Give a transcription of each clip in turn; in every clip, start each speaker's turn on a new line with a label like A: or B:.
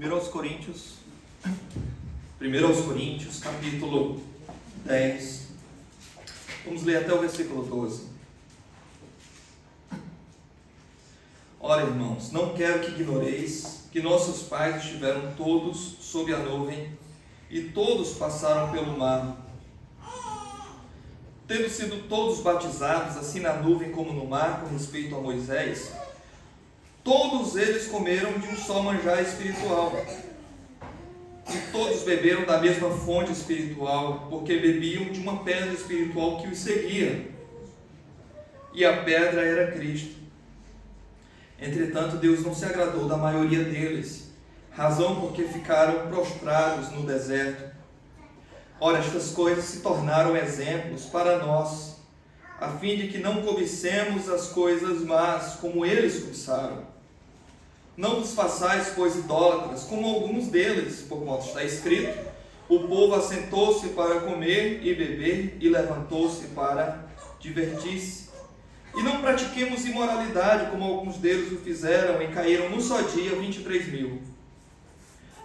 A: 1 aos Coríntios, capítulo 10. Vamos ler até o versículo 12. Ora, irmãos, não quero que ignoreis que nossos pais estiveram todos sob a nuvem e todos passaram pelo mar. Tendo sido todos batizados, assim na nuvem como no mar, com respeito a Moisés, todos eles comeram de um só manjar espiritual. E todos beberam da mesma fonte espiritual, porque bebiam de uma pedra espiritual que os seguia. E a pedra era Cristo. Entretanto, Deus não se agradou da maioria deles, razão porque ficaram prostrados no deserto. Ora, estas coisas se tornaram exemplos para nós, a fim de que não cobicemos as coisas más, como eles cobiçaram. Não vos façais, pois, idólatras, como alguns deles, por quanto está escrito: o povo assentou-se para comer e beber, e levantou-se para divertir-se. E não pratiquemos imoralidade, como alguns deles o fizeram, e caíram num só dia 23.000.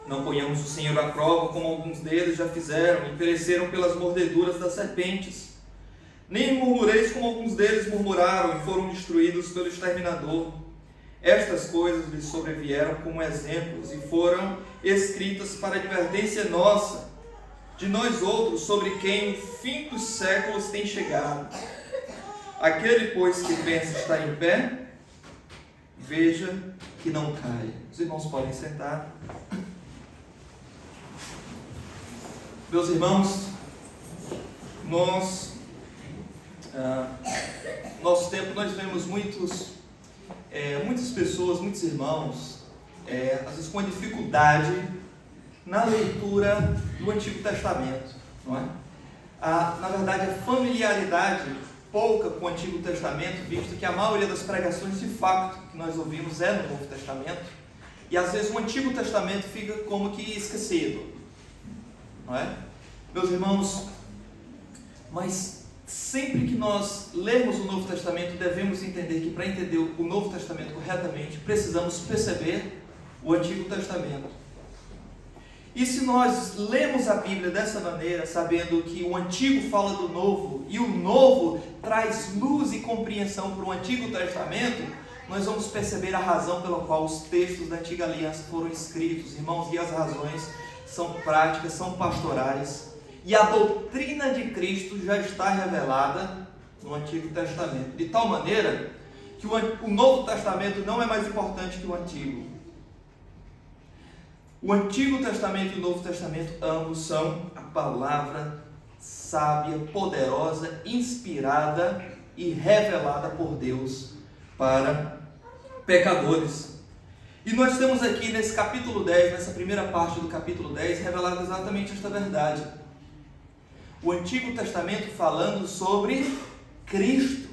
A: Não ponhamos o Senhor à prova, como alguns deles já fizeram, e pereceram pelas mordeduras das serpentes. Nem murmureis, como alguns deles murmuraram, e foram destruídos pelo exterminador. Estas coisas lhes sobrevieram como exemplos, e foram escritas para advertência nossa, de nós outros, sobre quem o fim dos séculos tem chegado. Aquele, pois, que pensa estar em pé, veja que não caia. Os irmãos podem sentar. Meus irmãos, nosso tempo nós vemos muitas pessoas, muitos irmãos, às vezes com dificuldade na leitura do Antigo Testamento, não é? Na verdade, a familiaridade pouca com o Antigo Testamento, visto que a maioria das pregações de fato que nós ouvimos é no Novo Testamento, e às vezes o Antigo Testamento fica como que esquecido, não é? Meus irmãos, mas sempre que nós lermos o Novo Testamento, devemos entender que para entender o Novo Testamento corretamente, precisamos perceber o Antigo Testamento. E se nós lemos a Bíblia dessa maneira, sabendo que o Antigo fala do Novo, e o Novo traz luz e compreensão para o Antigo Testamento, nós vamos perceber a razão pela qual os textos da Antiga Aliança foram escritos, irmãos, e as razões são práticas, são pastorais. E a doutrina de Cristo já está revelada no Antigo Testamento, de tal maneira que o Novo Testamento não é mais importante que o Antigo. O Antigo Testamento e o Novo Testamento, ambos são a palavra sábia, poderosa, inspirada e revelada por Deus para pecadores. E nós temos aqui nesse capítulo 10, nessa primeira parte do capítulo 10, revelado exatamente esta verdade. O Antigo Testamento falando sobre Cristo.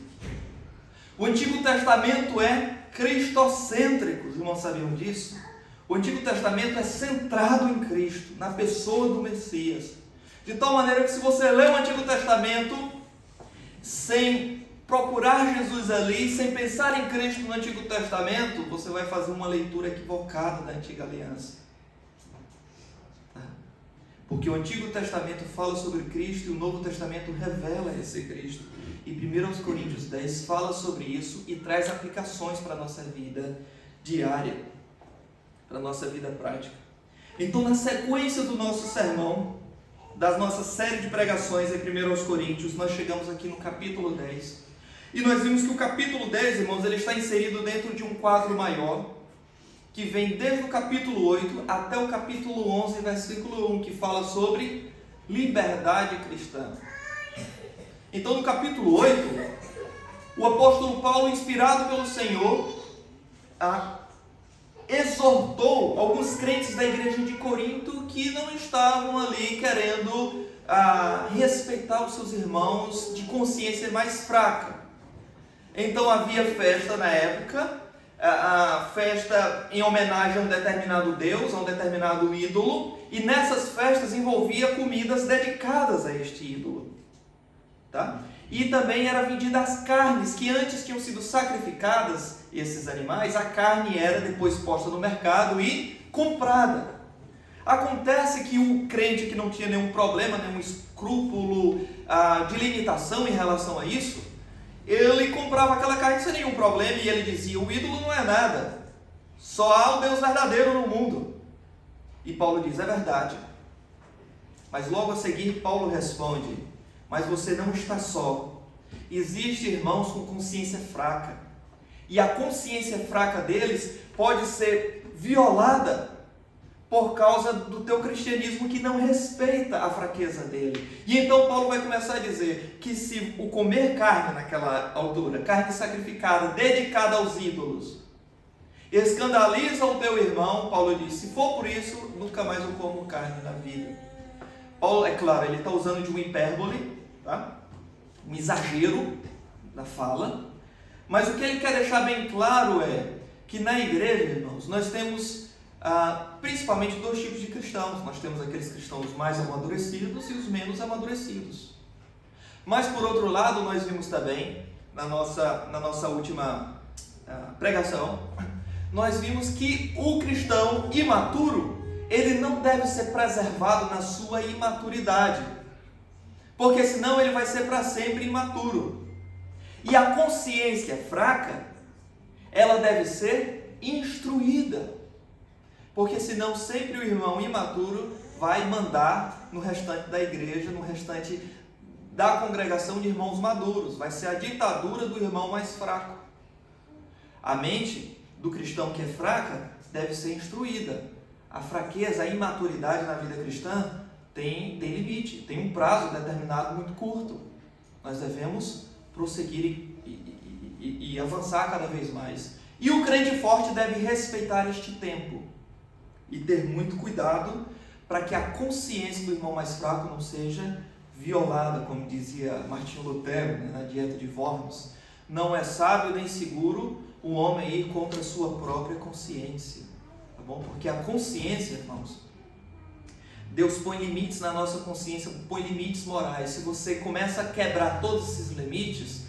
A: O Antigo Testamento é cristocêntrico, os irmãos sabiam disso? O Antigo Testamento é centrado em Cristo, na pessoa do Messias. De tal maneira que se você lê o Antigo Testamento sem procurar Jesus ali, sem pensar em Cristo no Antigo Testamento, você vai fazer uma leitura equivocada da Antiga Aliança. Porque o Antigo Testamento fala sobre Cristo e o Novo Testamento revela esse Cristo. E 1 Coríntios 10 fala sobre isso e traz aplicações para a nossa vida diária, para a nossa vida prática. Então, na sequência do nosso sermão, da nossa série de pregações em 1 Coríntios, nós chegamos aqui no capítulo 10. E nós vimos que o capítulo 10, irmãos, ele está inserido dentro de um quadro maior, que vem desde o capítulo 8 até o capítulo 11, versículo 1, que fala sobre liberdade cristã. Então, no capítulo 8, o apóstolo Paulo, inspirado pelo Senhor, exortou alguns crentes da igreja de Corinto que não estavam ali querendo respeitar os seus irmãos de consciência mais fraca. Então, havia festa na época, a festa em homenagem a um determinado deus, a um determinado ídolo, e nessas festas envolvia comidas dedicadas a este ídolo, tá? E também era vendida as carnes que antes tinham sido sacrificadas, esses animais, a carne era depois posta no mercado e comprada. Acontece que o crente que não tinha nenhum problema, nenhum escrúpulo de limitação em relação a isso, ele comprava aquela carne sem nenhum problema e ele dizia: o ídolo não é nada, só há o Deus verdadeiro no mundo. E Paulo diz: é verdade. Mas logo a seguir Paulo responde: mas você não está só. Existem irmãos com consciência fraca, e a consciência fraca deles pode ser violada por causa do teu cristianismo que não respeita a fraqueza dele. E então Paulo vai começar a dizer que se o comer carne naquela altura, carne sacrificada, dedicada aos ídolos, escandaliza o teu irmão, Paulo diz: se for por isso, nunca mais eu como carne na vida. Paulo, é claro, ele está usando de uma hipérbole, tá? Um exagero na fala, mas o que ele quer deixar bem claro é que na igreja, irmãos, nós temos principalmente dois tipos de cristãos. Nós temos aqueles cristãos mais amadurecidos e os menos amadurecidos. Mas por outro lado, nós vimos também na nossa última pregação, nós vimos que o cristão imaturo, ele não deve ser preservado na sua imaturidade, porque senão ele vai ser para sempre imaturo. E a consciência fraca, ela deve ser instruída, porque senão sempre o irmão imaturo vai mandar no restante da igreja, no restante da congregação de irmãos maduros. Vai ser a ditadura do irmão mais fraco. A mente do cristão que é fraca deve ser instruída. A fraqueza, a imaturidade na vida cristã tem limite, tem um prazo determinado muito curto. Nós devemos prosseguir e avançar cada vez mais. E o crente forte deve respeitar este tempo e ter muito cuidado para que a consciência do irmão mais fraco não seja violada, como dizia Martinho Lutero, né, na Dieta de Worms. Não é sábio nem seguro o homem ir contra a sua própria consciência, tá bom? Porque a consciência, irmãos, Deus põe limites na nossa consciência, põe limites morais. Se você começa a quebrar todos esses limites,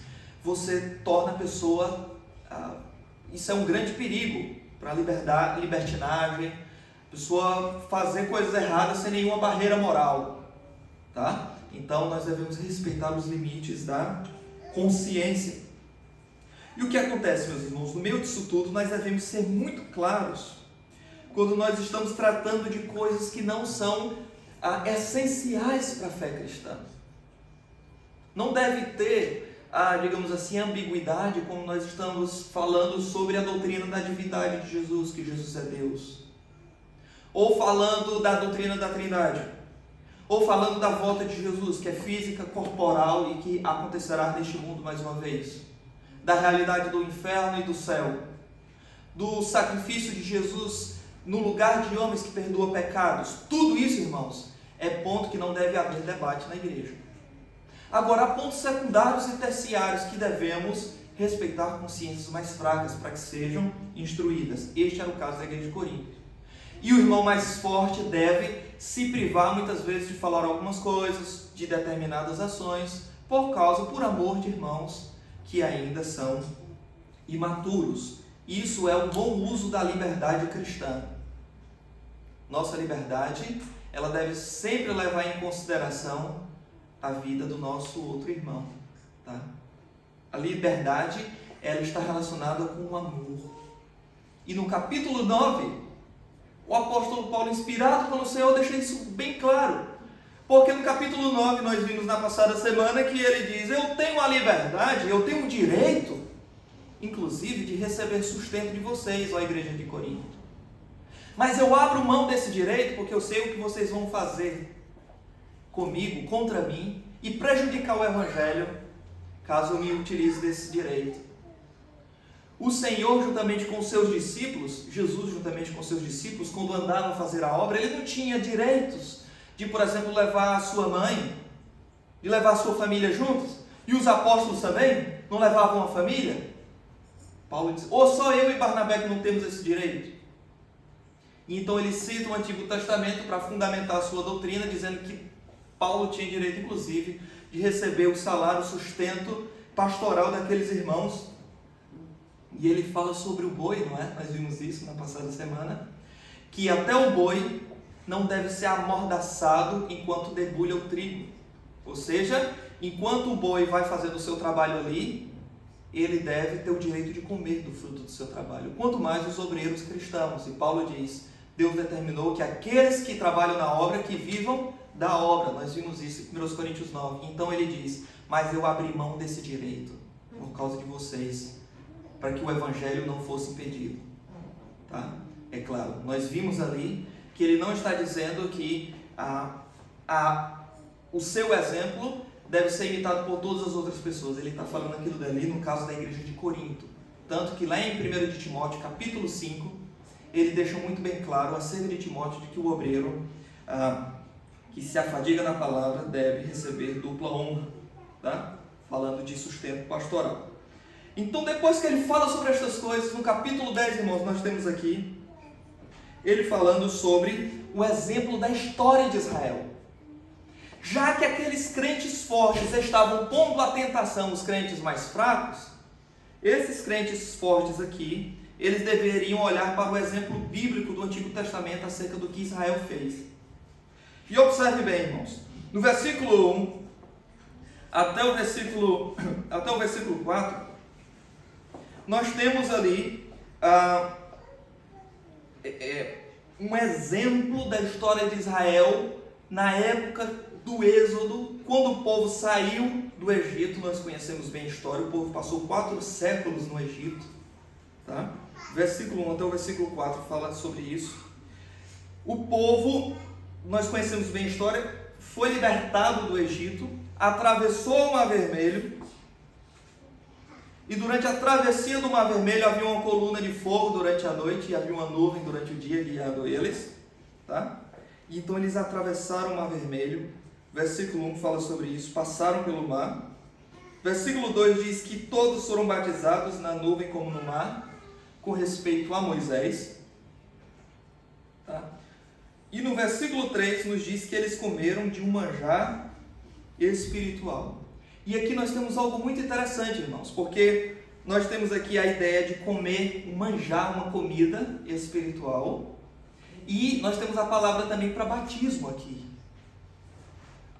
A: você torna a pessoa... isso é um grande perigo para a libertinagem, a pessoa fazer coisas erradas sem nenhuma barreira moral, tá? Então nós devemos respeitar os limites da consciência. E o que acontece, meus irmãos? No meio disso tudo, nós devemos ser muito claros quando nós estamos tratando de coisas que não são essenciais para a fé cristã. Não deve ter, digamos assim, ambiguidade quando nós estamos falando sobre a doutrina da divindade de Jesus, que Jesus é Deus. Ou falando da doutrina da Trindade. Ou falando da volta de Jesus, que é física, corporal e que acontecerá neste mundo mais uma vez. Da realidade do inferno e do céu. Do sacrifício de Jesus no lugar de homens que perdoa pecados. Tudo isso, irmãos, é ponto que não deve haver debate na igreja. Agora, há pontos secundários e terciários que devemos respeitar consciências mais fracas para que sejam instruídas. Este era o caso da igreja de Corinto. E o irmão mais forte deve se privar muitas vezes de falar algumas coisas, de determinadas ações, por amor de irmãos que ainda são imaturos. Isso é um bom uso da liberdade cristã. Nossa liberdade, ela deve sempre levar em consideração a vida do nosso outro irmão, tá? A liberdade, ela está relacionada com o amor. E no capítulo 9, o apóstolo Paulo, inspirado pelo Senhor, deixa isso bem claro. Porque no capítulo 9, nós vimos na passada semana que ele diz: eu tenho a liberdade, eu tenho o direito, inclusive, de receber sustento de vocês, ó igreja de Corinto. Mas eu abro mão desse direito porque eu sei o que vocês vão fazer comigo, contra mim, e prejudicar o evangelho, caso eu me utilize desse direito. O Senhor, juntamente com os seus discípulos, Jesus, juntamente com os seus discípulos, quando andavam a fazer a obra, ele não tinha direitos de, por exemplo, levar a sua mãe, de levar a sua família juntos, e os apóstolos também não levavam a família. Paulo diz: ou só eu e Barnabé que não temos esse direito? E então ele cita o Antigo Testamento para fundamentar a sua doutrina, dizendo que Paulo tinha direito, inclusive, de receber o salário, o sustento pastoral daqueles irmãos. E ele fala sobre o boi, não é? Nós vimos isso na passada semana, que até o boi não deve ser amordaçado enquanto debulha o trigo. Ou seja, enquanto o boi vai fazendo o seu trabalho ali, ele deve ter o direito de comer do fruto do seu trabalho. Quanto mais os obreiros cristãos. E Paulo diz, Deus determinou que aqueles que trabalham na obra, que vivam da obra. Nós vimos isso em 1 Coríntios 9. Então ele diz, mas eu abri mão desse direito por causa de vocês, para que o evangelho não fosse impedido. Tá? É claro, nós vimos ali que ele não está dizendo que o seu exemplo deve ser imitado por todas as outras pessoas. Ele está falando aquilo dali no caso da igreja de Corinto. Tanto que lá em 1 de Timóteo, capítulo 5, ele deixa muito bem claro acerca de Timóteo de que o obreiro que se afadiga na palavra deve receber dupla honra. Tá? Falando de sustento pastoral. Então, depois que ele fala sobre estas coisas, no capítulo 10, irmãos, nós temos aqui ele falando sobre o exemplo da história de Israel. Já que aqueles crentes fortes estavam pondo à tentação os crentes mais fracos, esses crentes fortes aqui, eles deveriam olhar para o exemplo bíblico do Antigo Testamento acerca do que Israel fez. E observe bem, irmãos, no versículo 1 até o versículo 4, nós temos ali um exemplo da história de Israel na época do Êxodo, quando o povo saiu do Egito. Nós conhecemos bem a história, o povo passou 4 séculos no Egito. Tá? Versículo 1 até o versículo 4 fala sobre isso. O povo, nós conhecemos bem a história, foi libertado do Egito, atravessou o Mar Vermelho, e durante a travessia do Mar Vermelho havia uma coluna de fogo durante a noite e havia uma nuvem durante o dia guiando eles. Tá? E então eles atravessaram o Mar Vermelho. Versículo 1 fala sobre isso, passaram pelo mar. Versículo 2 diz que todos foram batizados na nuvem como no mar, com respeito a Moisés. Tá? E no versículo 3 nos diz que eles comeram de um manjar espiritual. E aqui nós temos algo muito interessante, irmãos, porque nós temos aqui a ideia de comer um manjar, uma comida espiritual, e nós temos a palavra também para batismo aqui.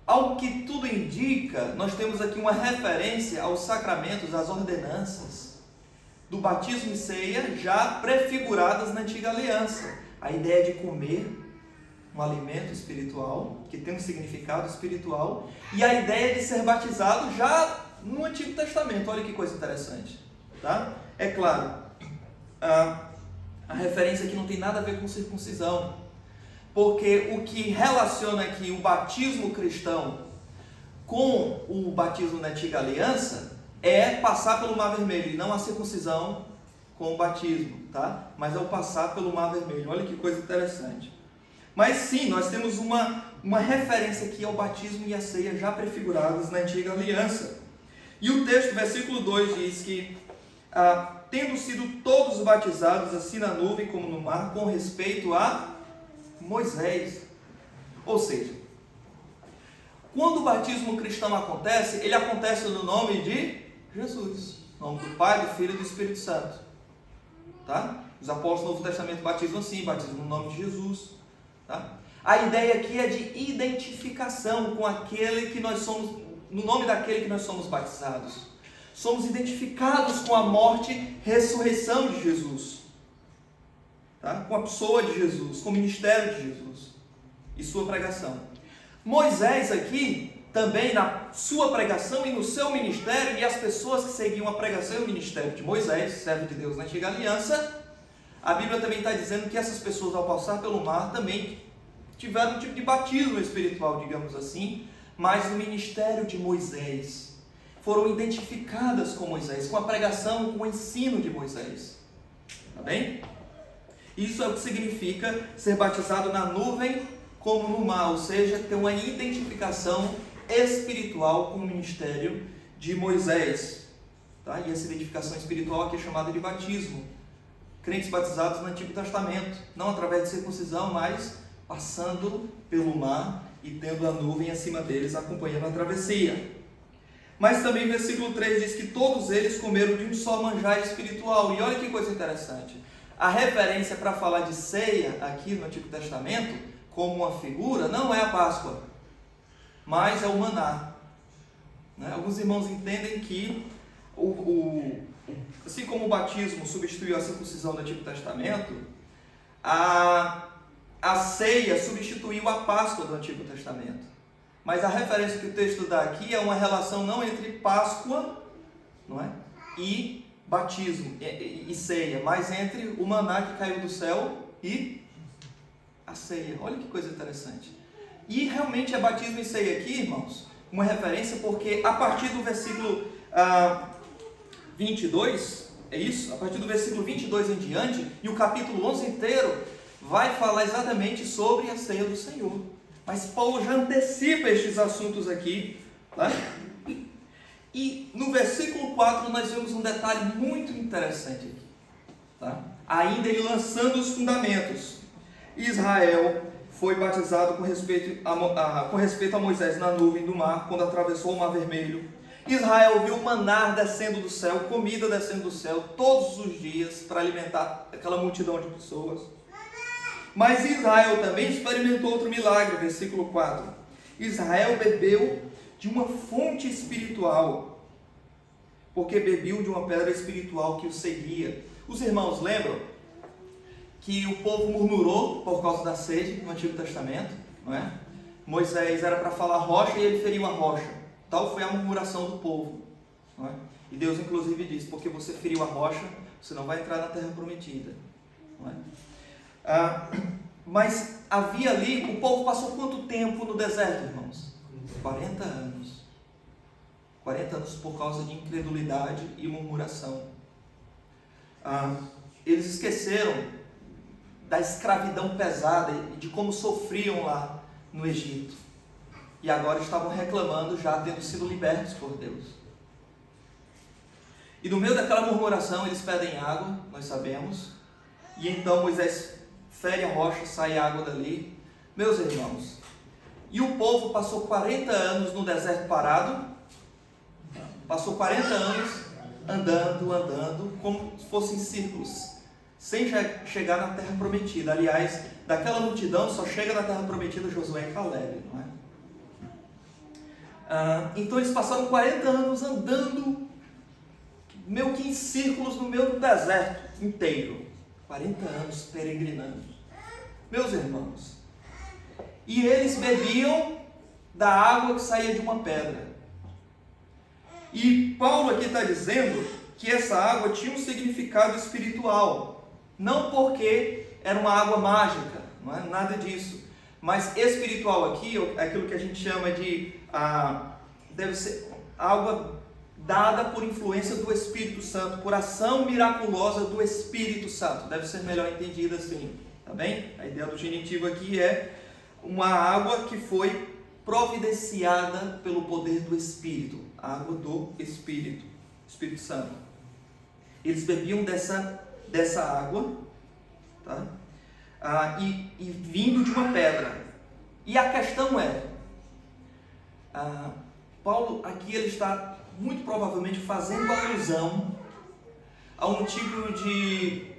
A: Ao que tudo indica, nós temos aqui uma referência aos sacramentos, às ordenanças do batismo e ceia já prefiguradas na antiga aliança. A ideia de comer um alimento espiritual, que tem um significado espiritual, e a ideia de ser batizado já no Antigo Testamento. Olha que coisa interessante. Tá? É claro, a referência aqui não tem nada a ver com circuncisão, porque o que relaciona aqui o batismo cristão com o batismo na antiga aliança é passar pelo Mar Vermelho, e não a circuncisão com o batismo, tá? Mas é o passar pelo Mar Vermelho. Olha que coisa interessante. Mas sim, nós temos uma referência aqui ao batismo e à ceia já prefigurados na antiga aliança. E o texto, versículo 2, diz que tendo sido todos batizados assim na nuvem como no mar, com respeito a Moisés. Ou seja, quando o batismo cristão acontece, ele acontece no nome de Jesus, no nome do Pai, do Filho e do Espírito Santo. Tá? Os apóstolos do Novo Testamento batizam assim, batizam no nome de Jesus. Tá? A ideia aqui é de identificação com aquele que nós somos, no nome daquele que nós somos batizados. Somos identificados com a morte e ressurreição de Jesus. Tá? Com a pessoa de Jesus, com o ministério de Jesus e sua pregação. Moisés aqui, também na sua pregação e no seu ministério, e as pessoas que seguiam a pregação e o ministério de Moisés, servo de Deus na antiga aliança, a Bíblia também está dizendo que essas pessoas, ao passar pelo mar, também tiveram um tipo de batismo espiritual, digamos assim, mas no ministério de Moisés. Foram identificadas com Moisés, com a pregação, com o ensino de Moisés. Tá bem? Isso é o que significa ser batizado na nuvem como no mar, ou seja, ter uma identificação espiritual com o ministério de Moisés. Tá? E essa identificação espiritual aqui é chamada de batismo. Crentes batizados no Antigo Testamento, não através de circuncisão, mas passando pelo mar e tendo a nuvem acima deles, acompanhando a travessia. Mas também versículo 3 diz que todos eles comeram de um só manjar espiritual. E olha que coisa interessante. A referência para falar de ceia aqui no Antigo Testamento como uma figura, não é a Páscoa, mas é o maná. Né? Alguns irmãos entendem que, assim como o batismo substituiu a circuncisão do Antigo Testamento, a ceia substituiu a Páscoa do Antigo Testamento. Mas a referência que o texto dá aqui é uma relação não entre Páscoa, não é, e batismo e ceia, mas entre o maná que caiu do céu e a ceia. Olha que coisa interessante. E realmente é batismo e ceia aqui, irmãos, uma referência, porque a partir do versículo 22, é isso? A partir do versículo 22 em diante, e o capítulo 11 inteiro vai falar exatamente sobre a ceia do Senhor. Mas Paulo já antecipa estes assuntos aqui, tá? E no versículo 4 nós vemos um detalhe muito interessante aqui, tá? Ainda ele lançando os fundamentos. Israel foi batizado com respeito a Moisés na nuvem do mar, quando atravessou o mar vermelho. Israel viu maná descendo do céu, comida descendo do céu, todos os dias, para alimentar aquela multidão de pessoas. Mas Israel também experimentou outro milagre, versículo 4. Israel bebeu de uma fonte espiritual, porque bebeu de uma pedra espiritual que o seguia. Os irmãos lembram que o povo murmurou por causa da sede no Antigo Testamento, não é? Moisés era para falar rocha e ele feriu a rocha. Tal foi a murmuração do povo, não é? E Deus inclusive disse: porque você feriu a rocha, você não vai entrar na terra prometida, não é? Mas havia ali, o povo passou quanto tempo no deserto, irmãos? 40 anos. 40 anos por causa de incredulidade e murmuração. Eles esqueceram da escravidão pesada e de como sofriam lá no Egito. E agora estavam reclamando, já tendo sido libertos por Deus. E no meio daquela murmuração eles pedem água, nós sabemos. E então Moisés fere a rocha, sai água dali. Meus irmãos, e o povo passou 40 anos no deserto parado. Passou 40 anos andando, como se fossem círculos, sem chegar na terra prometida. Aliás, daquela multidão só chega na terra prometida Josué e Caleb, não é? Então eles passaram 40 anos andando, meio que em círculos no meio do deserto inteiro. 40 anos peregrinando. Meus irmãos, e eles bebiam da água que saía de uma pedra. E Paulo aqui está dizendo que essa água tinha um significado espiritual, não porque era uma água mágica, não é nada disso, mas espiritual aqui é aquilo que a gente chama de deve ser água dada por influência do Espírito Santo, por ação miraculosa do Espírito Santo, deve ser melhor entendida assim, tá bem? A ideia do genitivo aqui é uma água que foi providenciada pelo poder do Espírito, a água do Espírito Santo. Eles bebiam dessa água, tá? E vindo de uma pedra. E a questão é, Paulo aqui ele está muito provavelmente fazendo alusão a um tipo de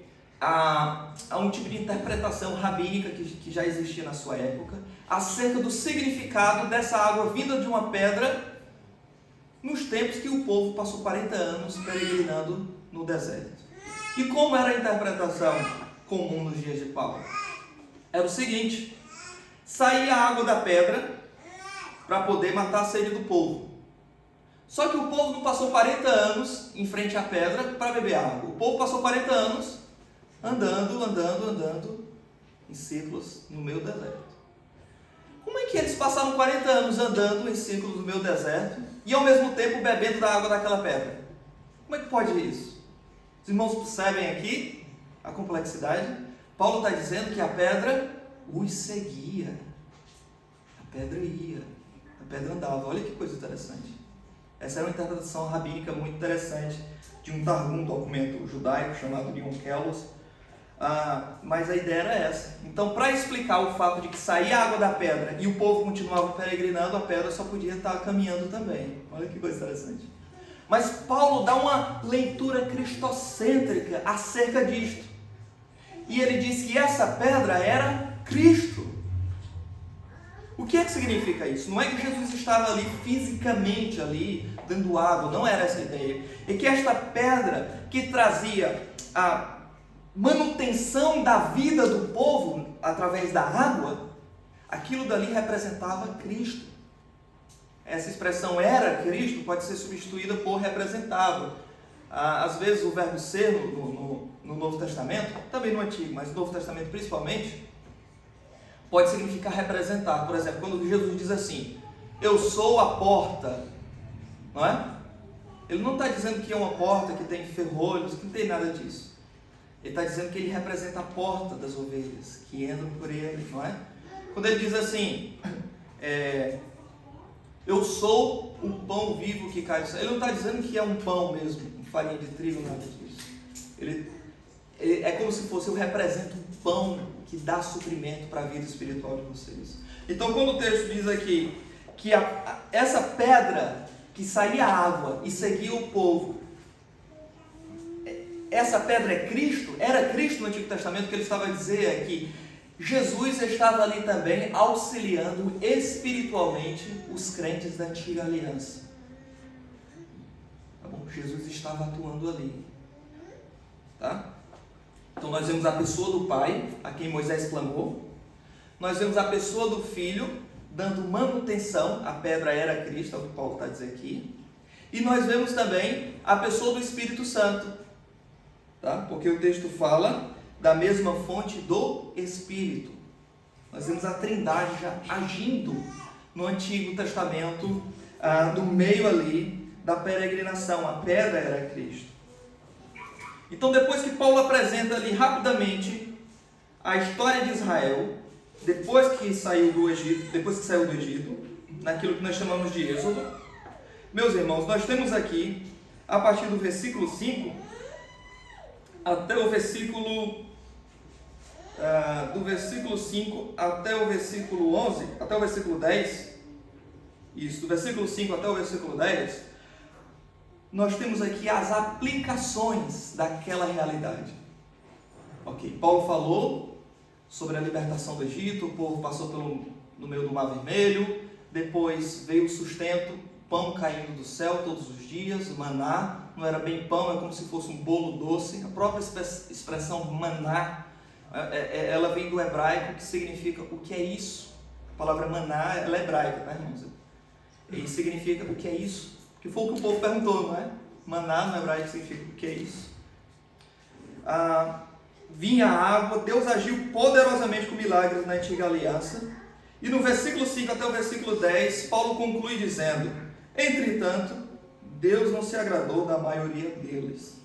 A: interpretação rabínica que já existia na sua época, acerca do significado dessa água vinda de uma pedra nos tempos que o povo passou 40 anos peregrinando no deserto. E como era a interpretação comum nos dias de Paulo? Era o seguinte: saía a água da pedra para poder matar a sede do povo. Só que o povo não passou 40 anos em frente à pedra para beber água. O povo passou 40 anos andando em círculos no meio do deserto. Como é que eles passaram 40 anos andando em círculos no meio do deserto e ao mesmo tempo bebendo da água daquela pedra? Como é que pode isso? Os irmãos percebem aqui a complexidade? Paulo está dizendo que a pedra os seguia. A pedra ia, a pedra andava. Olha que coisa interessante. Essa era uma interpretação rabínica muito interessante de um Targum, um documento judaico chamado de Onkelos. Mas a ideia era essa. Então, para explicar o fato de que saía água da pedra e o povo continuava peregrinando, a pedra só podia estar caminhando também. Olha que coisa interessante. Mas Paulo dá uma leitura cristocêntrica acerca disto. E ele diz que essa pedra era Cristo. O que é que significa isso? Não é que Jesus estava ali fisicamente ali, dando água, não era essa a ideia. É que esta pedra que trazia a manutenção da vida do povo através da água, aquilo dali representava Cristo. Essa expressão era Cristo pode ser substituída por representava. Às vezes o verbo ser no Novo Testamento, também no Antigo, mas no Novo Testamento principalmente, pode significar representar. Por exemplo, quando Jesus diz assim, eu sou a porta, não é? Ele não está dizendo que é uma porta que tem ferrolhos, que não tem nada disso. Ele está dizendo que ele representa a porta das ovelhas, que entram por ele, não é? Quando ele diz assim, eu sou o pão vivo que cai do céu, ele não está dizendo que é um pão mesmo, farinha de trigo, nada disso. Ele é como se fosse, eu represento um pão que dá suprimento para a vida espiritual de vocês. Então, quando o texto diz aqui que essa pedra que saía água e seguia o povo, essa pedra é Cristo, era Cristo no Antigo Testamento, que ele estava a dizer é que Jesus estava ali também auxiliando espiritualmente os crentes da antiga aliança. Tá bom? Jesus estava atuando ali. Tá? Então nós vemos a pessoa do Pai, a quem Moisés clamou. Nós vemos a pessoa do Filho, dando manutenção, a pedra era Cristo, é o que Paulo está a dizer aqui. E nós vemos também a pessoa do Espírito Santo. Tá? Porque o texto fala da mesma fonte do Espírito. Nós vemos a Trindade já agindo no Antigo Testamento, no meio ali da peregrinação. A pedra era Cristo. Então, depois que Paulo apresenta ali rapidamente a história de Israel, depois que saiu do Egito, naquilo que nós chamamos de Êxodo, meus irmãos, nós temos aqui, a partir do versículo 5, até o versículo, do versículo 5 até o versículo 11, até o versículo 10, isso, do versículo 5 até o versículo 10, nós temos aqui as aplicações daquela realidade. Ok, Paulo falou sobre a libertação do Egito, o povo passou no meio do Mar Vermelho, depois veio o sustento, pão caindo do céu todos os dias, maná, não era bem pão, é como se fosse um bolo doce. A própria expressão maná, ela vem do hebraico, que significa o que é isso. A palavra maná, ela é hebraica, tá, irmãos? E significa o que é isso. Que foi o que o povo perguntou, não é? Maná no hebraico significa o que é isso. Vinha a água, Deus agiu poderosamente com milagres na antiga aliança. E no versículo 5 até o versículo 10, Paulo conclui dizendo: entretanto, Deus não se agradou da maioria deles.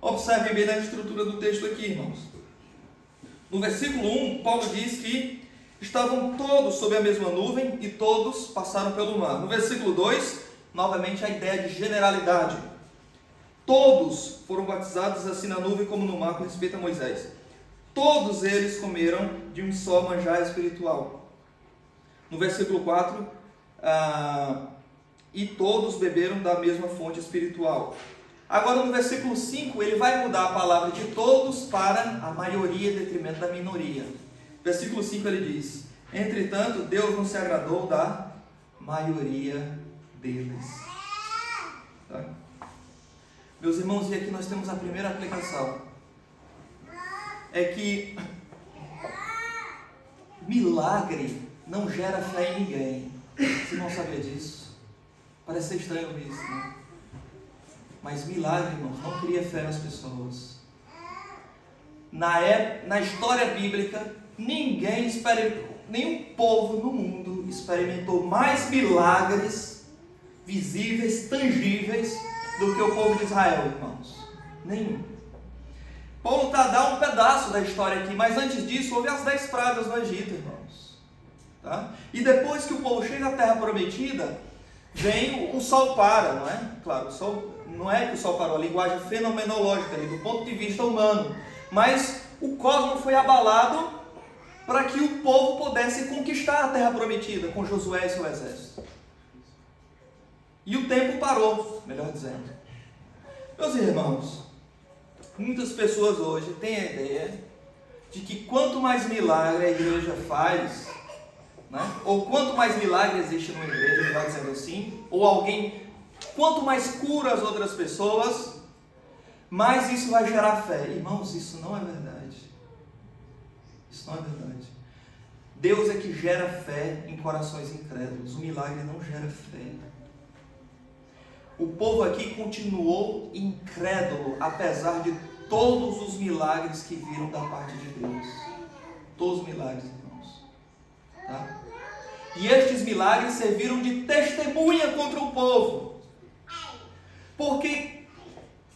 A: Observem bem a estrutura do texto aqui, irmãos. No versículo 1, Paulo diz que estavam todos sob a mesma nuvem e todos passaram pelo mar. No versículo 2, novamente a ideia de generalidade. Todos foram batizados assim na nuvem como no mar com respeito a Moisés. Todos eles comeram de um só manjar espiritual. No versículo 4, e todos beberam da mesma fonte espiritual. Agora no versículo 5, ele vai mudar a palavra de todos para a maioria em detrimento da minoria. Versículo 5 ele diz: entretanto, Deus não se agradou da maioria deles. Tá? Meus irmãos, e aqui nós temos a primeira aplicação. É que milagre não gera fé em ninguém. Você não sabia disso? Parece ser estranho isso, né? Mas milagre, irmãos, não cria fé nas pessoas. Na história bíblica, nenhum povo no mundo experimentou mais milagres visíveis, tangíveis, do que o povo de Israel, irmãos. Nenhum. Paulo está a dar um pedaço da história aqui, mas antes disso, houve as 10 pragas no Egito, irmãos. Tá? E depois que o povo chega à terra prometida, vem o sol para, não é? Claro, o sol, não é que o sol parou, a linguagem fenomenológica ali, do ponto de vista humano, mas o cosmos foi abalado para que o povo pudesse conquistar a terra prometida com Josué e seu exército. E o tempo parou, melhor dizendo. Meus irmãos, muitas pessoas hoje têm a ideia de que quanto mais milagre a igreja faz, né? Ou quanto mais milagre existe numa igreja, ele vai dizendo assim, ou alguém, quanto mais cura as outras pessoas, mais isso vai gerar fé. Irmãos, isso não é verdade. Isso não é verdade. Deus é que gera fé em corações incrédulos. O milagre não gera fé. O povo aqui continuou incrédulo, apesar de todos os milagres que viram da parte de Deus. Todos os milagres, irmãos. Tá? E estes milagres serviram de testemunha contra o povo. Porque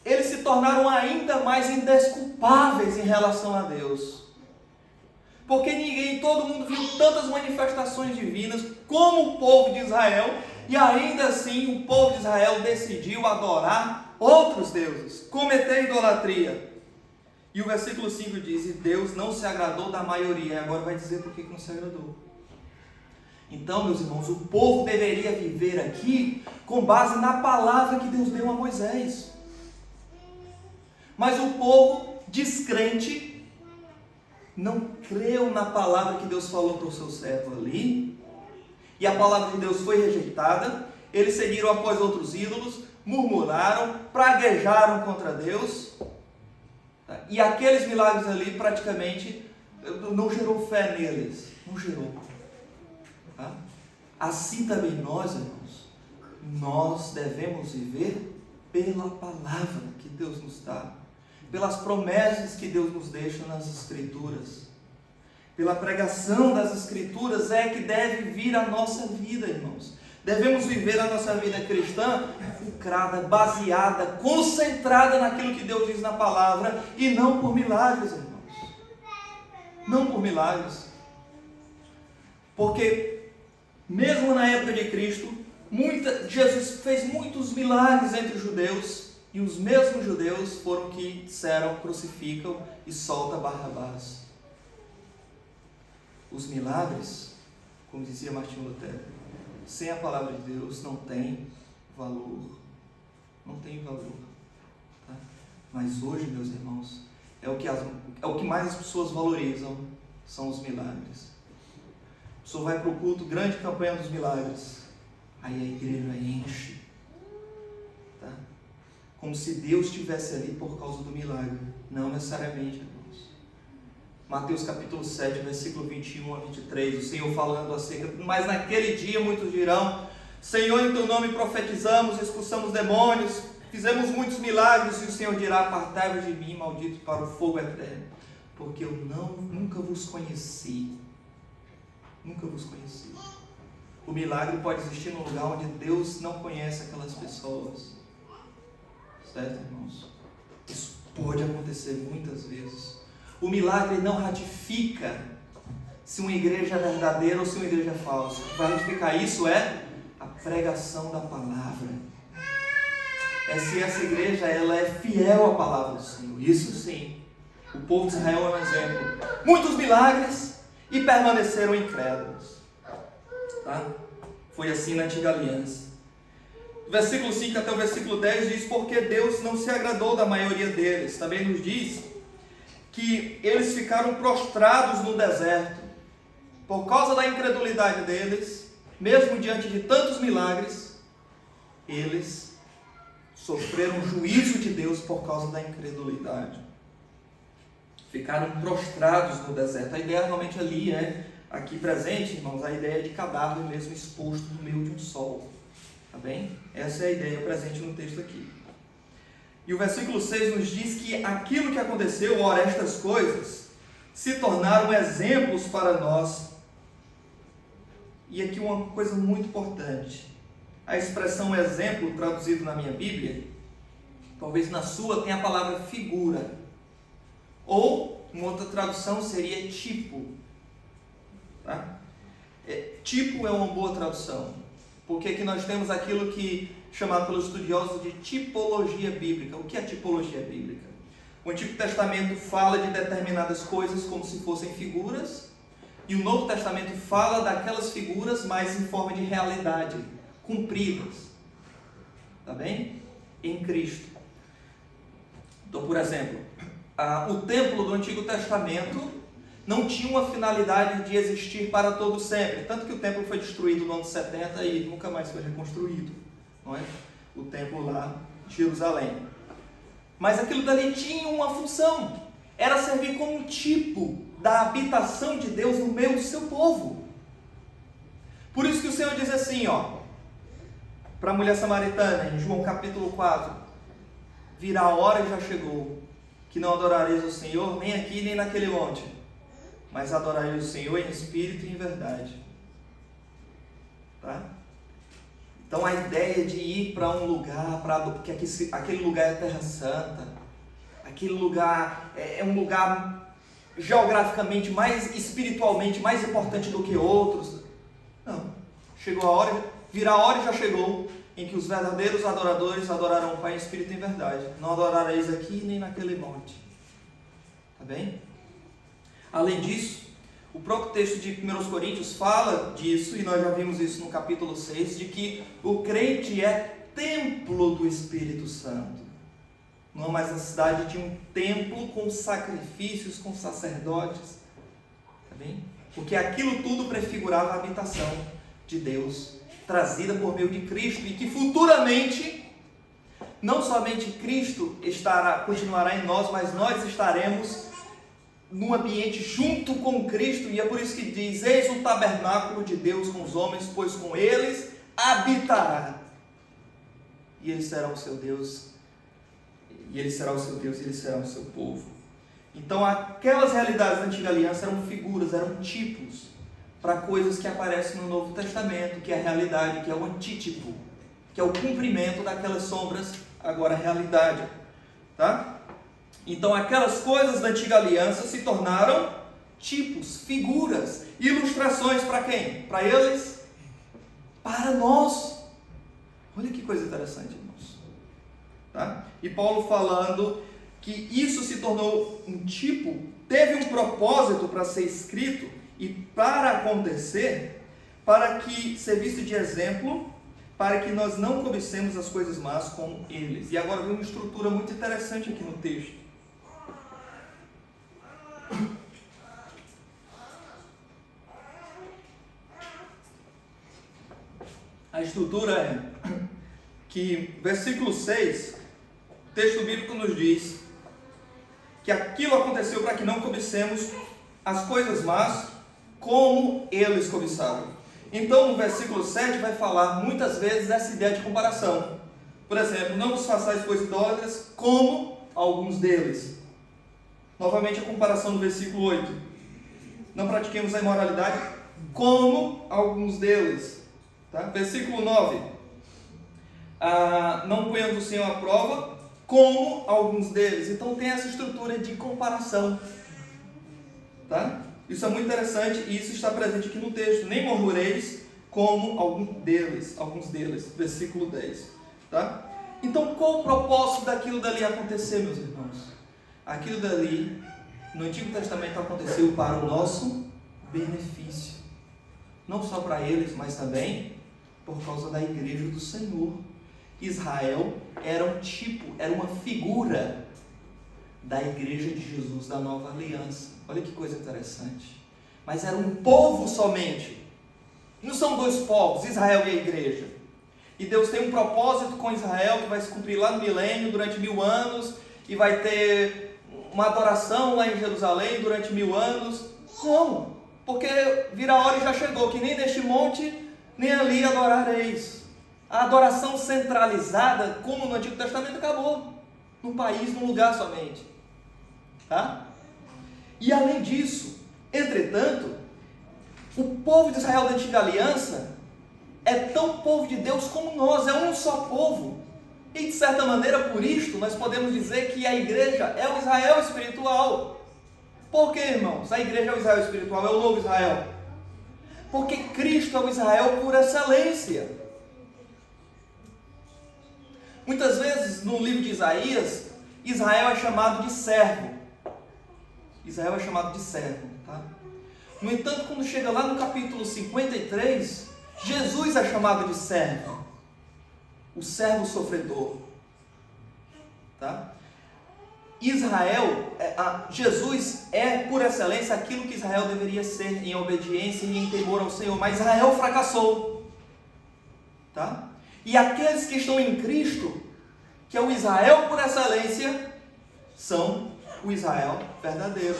A: eles se tornaram ainda mais indesculpáveis em relação a Deus. Porque todo mundo viu tantas manifestações divinas como o povo de Israel, e ainda assim o povo de Israel decidiu adorar outros deuses, cometer idolatria. E o versículo 5 diz, e Deus não se agradou da maioria. E agora vai dizer por que não se agradou. Então, meus irmãos, o povo deveria viver aqui com base na palavra que Deus deu a Moisés. Mas o povo descrente não creu na palavra que Deus falou para o seu servo ali, e a palavra de Deus foi rejeitada. Eles seguiram após outros ídolos, murmuraram, praguejaram contra Deus, e aqueles milagres ali praticamente não gerou fé neles, não gerou. Tá? Assim também nós, irmãos, nós devemos viver pela palavra que Deus nos dá, pelas promessas que Deus nos deixa nas Escrituras, pela pregação das Escrituras é que deve vir a nossa vida, irmãos. Devemos viver a nossa vida cristã focada, baseada, concentrada naquilo que Deus diz na palavra, e não por milagres, irmãos. Não por milagres. Porque mesmo na época de Cristo, Jesus fez muitos milagres entre os judeus, e os mesmos judeus foram que disseram, crucificam e solta Barrabás. Os milagres, como dizia Martinho Lutero, sem a palavra de Deus não tem valor. Não tem valor. Tá? Mas hoje, meus irmãos, é o que mais as pessoas valorizam, são os milagres. A pessoa vai para o culto, grande campanha dos milagres, aí a igreja enche. Tá? Como se Deus estivesse ali por causa do milagre. Não necessariamente, irmãos. Mateus capítulo 7, versículo 21 a 23, o Senhor falando acerca, mas naquele dia muitos dirão, Senhor, em teu nome profetizamos, expulsamos demônios, fizemos muitos milagres, e o Senhor dirá, apartai-vos de mim, maldito, para o fogo eterno, porque eu nunca vos conheci. Nunca vos conheci. O milagre pode existir num lugar onde Deus não conhece aquelas pessoas. Certo, irmãos? Isso pode acontecer muitas vezes. O milagre não ratifica se uma igreja é verdadeira ou se uma igreja é falsa. O que vai ratificar isso é a pregação da palavra. É se essa igreja ela é fiel à palavra do Senhor. Isso sim. O povo de Israel é um exemplo. Muitos milagres e permaneceram incrédulos. Tá? Foi assim na antiga aliança. Do versículo 5 até o versículo 10 diz, porque Deus não se agradou da maioria deles. Também nos diz que eles ficaram prostrados no deserto. Por causa da incredulidade deles, mesmo diante de tantos milagres, eles sofreram o juízo de Deus por causa da incredulidade. Ficaram prostrados no deserto. A ideia realmente ali aqui presente, irmãos, a ideia de cadáver mesmo exposto no meio de um sol. Tá bem? Essa é a ideia presente no texto aqui. E o versículo 6 nos diz que aquilo que aconteceu, ora, estas coisas, se tornaram exemplos para nós. E aqui uma coisa muito importante. A expressão exemplo, traduzido na minha Bíblia, talvez na sua tenha a palavra figura. Ou, uma outra tradução seria tipo. Tá? Tipo é uma boa tradução. Porque aqui nós temos aquilo que chamado pelos estudiosos de tipologia bíblica. O que é tipologia bíblica? O Antigo Testamento fala de determinadas coisas como se fossem figuras, e o Novo Testamento fala daquelas figuras, mas em forma de realidade, cumpridas. Tá bem? Em Cristo. Então, por exemplo, o templo do Antigo Testamento não tinha uma finalidade de existir para todo sempre. Tanto que o templo foi destruído no ano 70 e nunca mais foi reconstruído, não é? O templo lá de Jerusalém. Mas aquilo dali tinha uma função, era servir como um tipo da habitação de Deus no meio do seu povo. Por isso que o Senhor diz assim, para a mulher samaritana, em João capítulo 4, virá a hora e já chegou, que não adorareis o Senhor nem aqui nem naquele monte, mas adorareis o Senhor em espírito e em verdade. Tá? Então a ideia de ir para um lugar, porque aquele lugar é terra santa, aquele lugar é um lugar geograficamente mais, espiritualmente mais importante do que outros. Não, chegou a hora, virá a hora e já chegou, em que os verdadeiros adoradores adorarão o Pai em espírito e em verdade. Não adorareis aqui nem naquele monte. Tá bem? Além disso, o próprio texto de 1 Coríntios fala disso, e nós já vimos isso no capítulo 6, de que o crente é templo do Espírito Santo. Não é mais a necessidade de um templo com sacrifícios, com sacerdotes. Tá bem? Porque aquilo tudo prefigurava a habitação de Deus, trazida por meio de Cristo, e que futuramente, não somente Cristo continuará em nós, mas nós estaremos num ambiente junto com Cristo, e é por isso que diz: eis o tabernáculo de Deus com os homens, pois com eles habitará, e ele será o seu Deus, e ele será o seu Deus, e ele será o seu povo. Então aquelas realidades da antiga aliança eram figuras, eram tipos para coisas que aparecem no Novo Testamento, que é a realidade, que é o antítipo, que é o cumprimento daquelas sombras, agora a realidade. Tá? Então aquelas coisas da antiga aliança se tornaram tipos, figuras, ilustrações para quem? Para eles? Para nós. Olha que coisa interessante, irmãos. Tá? E Paulo falando que isso se tornou um tipo, teve um propósito para ser escrito e para acontecer, para que servisse de exemplo, para que nós não cobicemos as coisas más como eles. E agora vem uma estrutura muito interessante aqui no texto. A estrutura é que, versículo 6, o texto bíblico nos diz que aquilo aconteceu para que não cobicemos as coisas más como eles cobiçaram. Então, no versículo 7 vai falar muitas vezes essa ideia de comparação. Por exemplo, não vos façais pois idólatras como alguns deles. Novamente a comparação no versículo 8. Não pratiquemos a imoralidade como alguns deles. Tá? Versículo 9. Não ponhamos o Senhor à prova como alguns deles. Então tem essa estrutura de comparação. Tá? Isso é muito interessante e isso está presente aqui no texto. Nem murmureis como alguns deles. Versículo 10. Tá? Então qual o propósito daquilo dali acontecer, meus irmãos? Aquilo dali, no Antigo Testamento, aconteceu para o nosso benefício. Não só para eles, mas também por causa da igreja do Senhor. Israel era um tipo, era uma figura da igreja de Jesus, da nova aliança. Olha que coisa interessante. Mas era um povo somente. Não são dois povos, Israel e a igreja. E Deus tem um propósito com Israel que vai se cumprir lá no milênio, durante 1000 anos, e vai ter uma adoração lá em Jerusalém durante 1000 anos. Como? Porque vira a hora e já chegou, que nem neste monte, nem ali adorareis. A adoração centralizada, como no Antigo Testamento, acabou. Num país, num lugar somente. Tá? E além disso, entretanto, o povo de Israel da Antiga Aliança é tão povo de Deus como nós, é um só povo. E de certa maneira, por isto, nós podemos dizer que a igreja é o Israel espiritual. Por quê, irmãos? A igreja é o Israel espiritual, é o novo Israel. Porque Cristo é o Israel por excelência. Muitas vezes, no livro de Isaías, Israel é chamado de servo. Israel é chamado de servo, tá? No entanto, quando chega lá no capítulo 53, Jesus é chamado de servo. O servo sofredor. Tá? Israel, Jesus é por excelência aquilo que Israel deveria ser em obediência e em temor ao Senhor, mas Israel fracassou, tá? E aqueles que estão em Cristo, que é o Israel por excelência, são o Israel verdadeiro,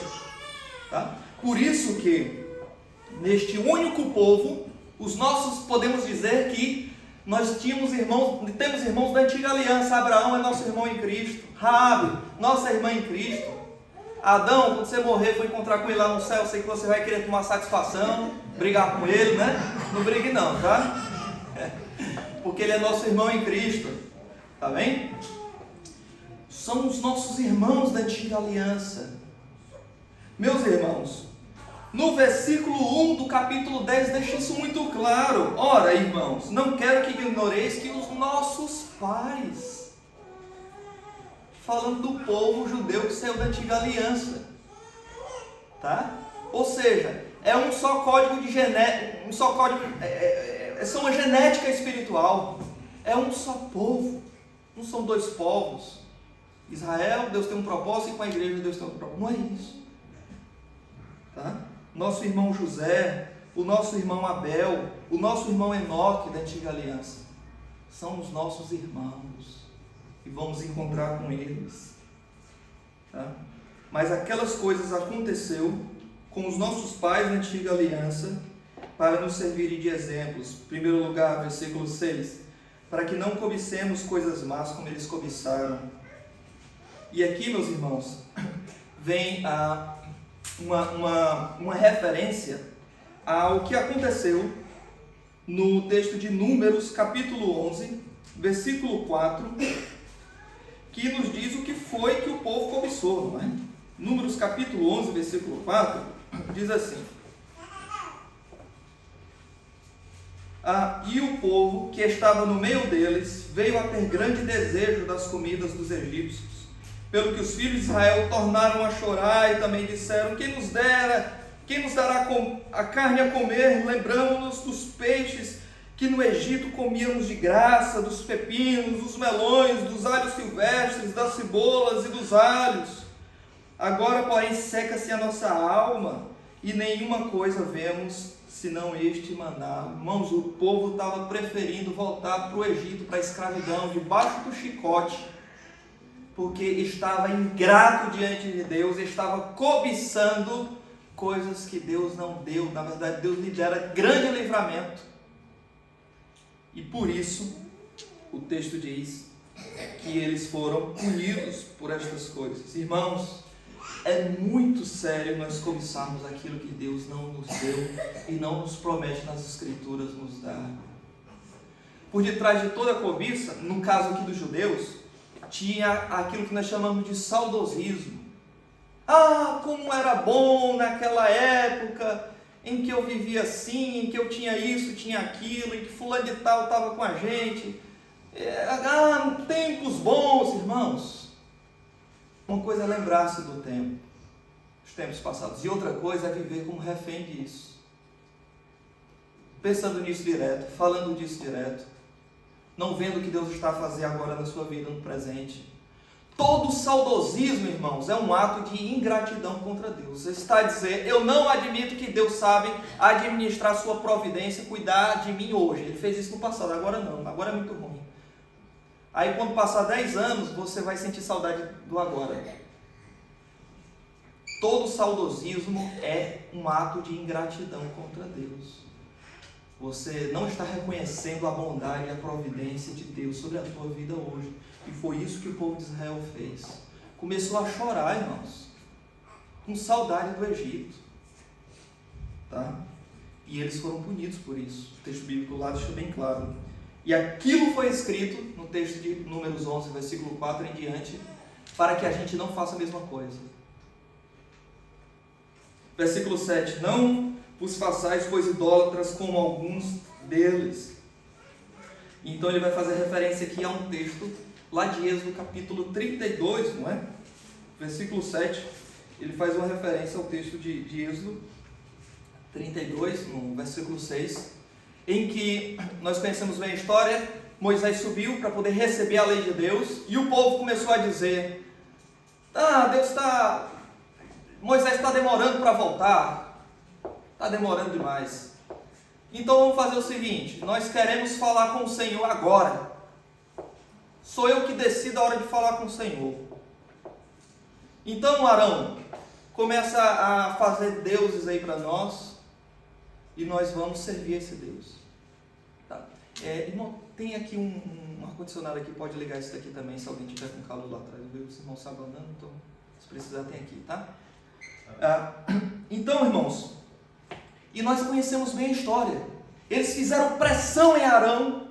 A: tá? Por isso que neste único povo, podemos dizer que nós temos irmãos da antiga aliança. Abraão é nosso irmão em Cristo, Raabe, nossa irmã em Cristo. Adão, quando você morrer, for encontrar com ele lá no céu, sei que você vai querer tomar satisfação, brigar com ele, né? Não brigue não, tá? Porque ele é nosso irmão em Cristo, tá bem? São os nossos irmãos da antiga aliança. Meus irmãos, no versículo 1 do capítulo 10 deixa isso muito claro. Ora, irmãos, não quero que ignoreis que os nossos pais, falando do povo judeu que saiu da antiga aliança, tá? Ou seja, é um só código de genética, é uma genética espiritual, é um só povo, não são dois povos. Israel, Deus tem um propósito, e com a igreja Deus tem outro propósito. Não é isso, tá? Nosso irmão José, o nosso irmão Abel, o nosso irmão Enoque da antiga aliança, são os nossos irmãos, e vamos encontrar com eles, tá? Mas aquelas coisas aconteceu com os nossos pais da antiga aliança, para nos servirem de exemplos. Em primeiro lugar, versículo 6, para que não cobicemos coisas más como eles cobiçaram. E aqui, meus irmãos, vem uma referência ao que aconteceu no texto de Números, capítulo 11, versículo 4, que nos diz o que foi que o povo cobiçou, não é? Números, capítulo 11, versículo 4, diz assim: e o povo que estava no meio deles veio a ter grande desejo das comidas dos egípcios, pelo que os filhos de Israel tornaram a chorar e também disseram: quem nos dará a carne a comer? Lembramos-nos dos peixes que no Egito comíamos de graça, dos pepinos, dos melões, dos alhos silvestres, das cebolas e dos alhos. Agora, porém, seca-se a nossa alma e nenhuma coisa vemos senão este maná. Irmãos, o povo estava preferindo voltar para o Egito, para a escravidão, debaixo do chicote, porque estava ingrato diante de Deus, estava cobiçando coisas que Deus não deu. Na verdade, Deus lhe dera grande livramento, e por isso o texto diz que eles foram punidos por estas coisas. Irmãos, é muito sério nós cobiçarmos aquilo que Deus não nos deu e não nos promete nas Escrituras nos dar. Por detrás de toda cobiça, no caso aqui dos judeus, tinha aquilo que nós chamamos de saudosismo. Como era bom naquela época em que eu vivia assim, em que eu tinha isso, tinha aquilo, em que fulano de tal estava com a gente. Tempos bons, irmãos. Uma coisa é lembrar-se do tempo, dos tempos passados, e outra coisa é viver como refém disso, pensando nisso direto, falando disso direto, não vendo o que Deus está a fazer agora na sua vida, no presente. Todo saudosismo, irmãos, é um ato de ingratidão contra Deus. Você está a dizer: eu não admito que Deus sabe administrar sua providência, cuidar de mim hoje. Ele fez isso no passado, agora não, agora é muito ruim. Aí quando passar 10 anos, você vai sentir saudade do agora. Todo saudosismo é um ato de ingratidão contra Deus. Você não está reconhecendo a bondade e a providência de Deus sobre a tua vida hoje. E foi isso que o povo de Israel fez. Começou a chorar, irmãos, com saudade do Egito, tá? E eles foram punidos por isso. O texto bíblico lá deixa bem claro. E aquilo foi escrito no texto de Números 11, versículo 4 em diante, para que a gente não faça a mesma coisa. Versículo 7: não vos façais, pois, idólatras como alguns deles. Então ele vai fazer referência aqui a um texto lá de Êxodo capítulo 32, não é? Versículo 7, ele faz uma referência ao texto de Êxodo 32, no versículo 6, em que nós conhecemos bem a história. Moisés subiu para poder receber a lei de Deus, e o povo começou a dizer: Moisés está demorando para voltar. Está demorando demais. Então vamos fazer o seguinte, nós queremos falar com o Senhor agora. Sou eu que decido a hora de falar com o Senhor. Então Arão, começa a fazer deuses aí para nós, e nós vamos servir esse Deus. Tá? Irmão, tem aqui um ar-condicionado aqui, pode ligar isso daqui também, se alguém tiver com calor lá atrás. Viu? Os irmãos sabem andando, então se precisar tem aqui, tá? Então, irmãos, e nós conhecemos bem a história. Eles fizeram pressão em Arão,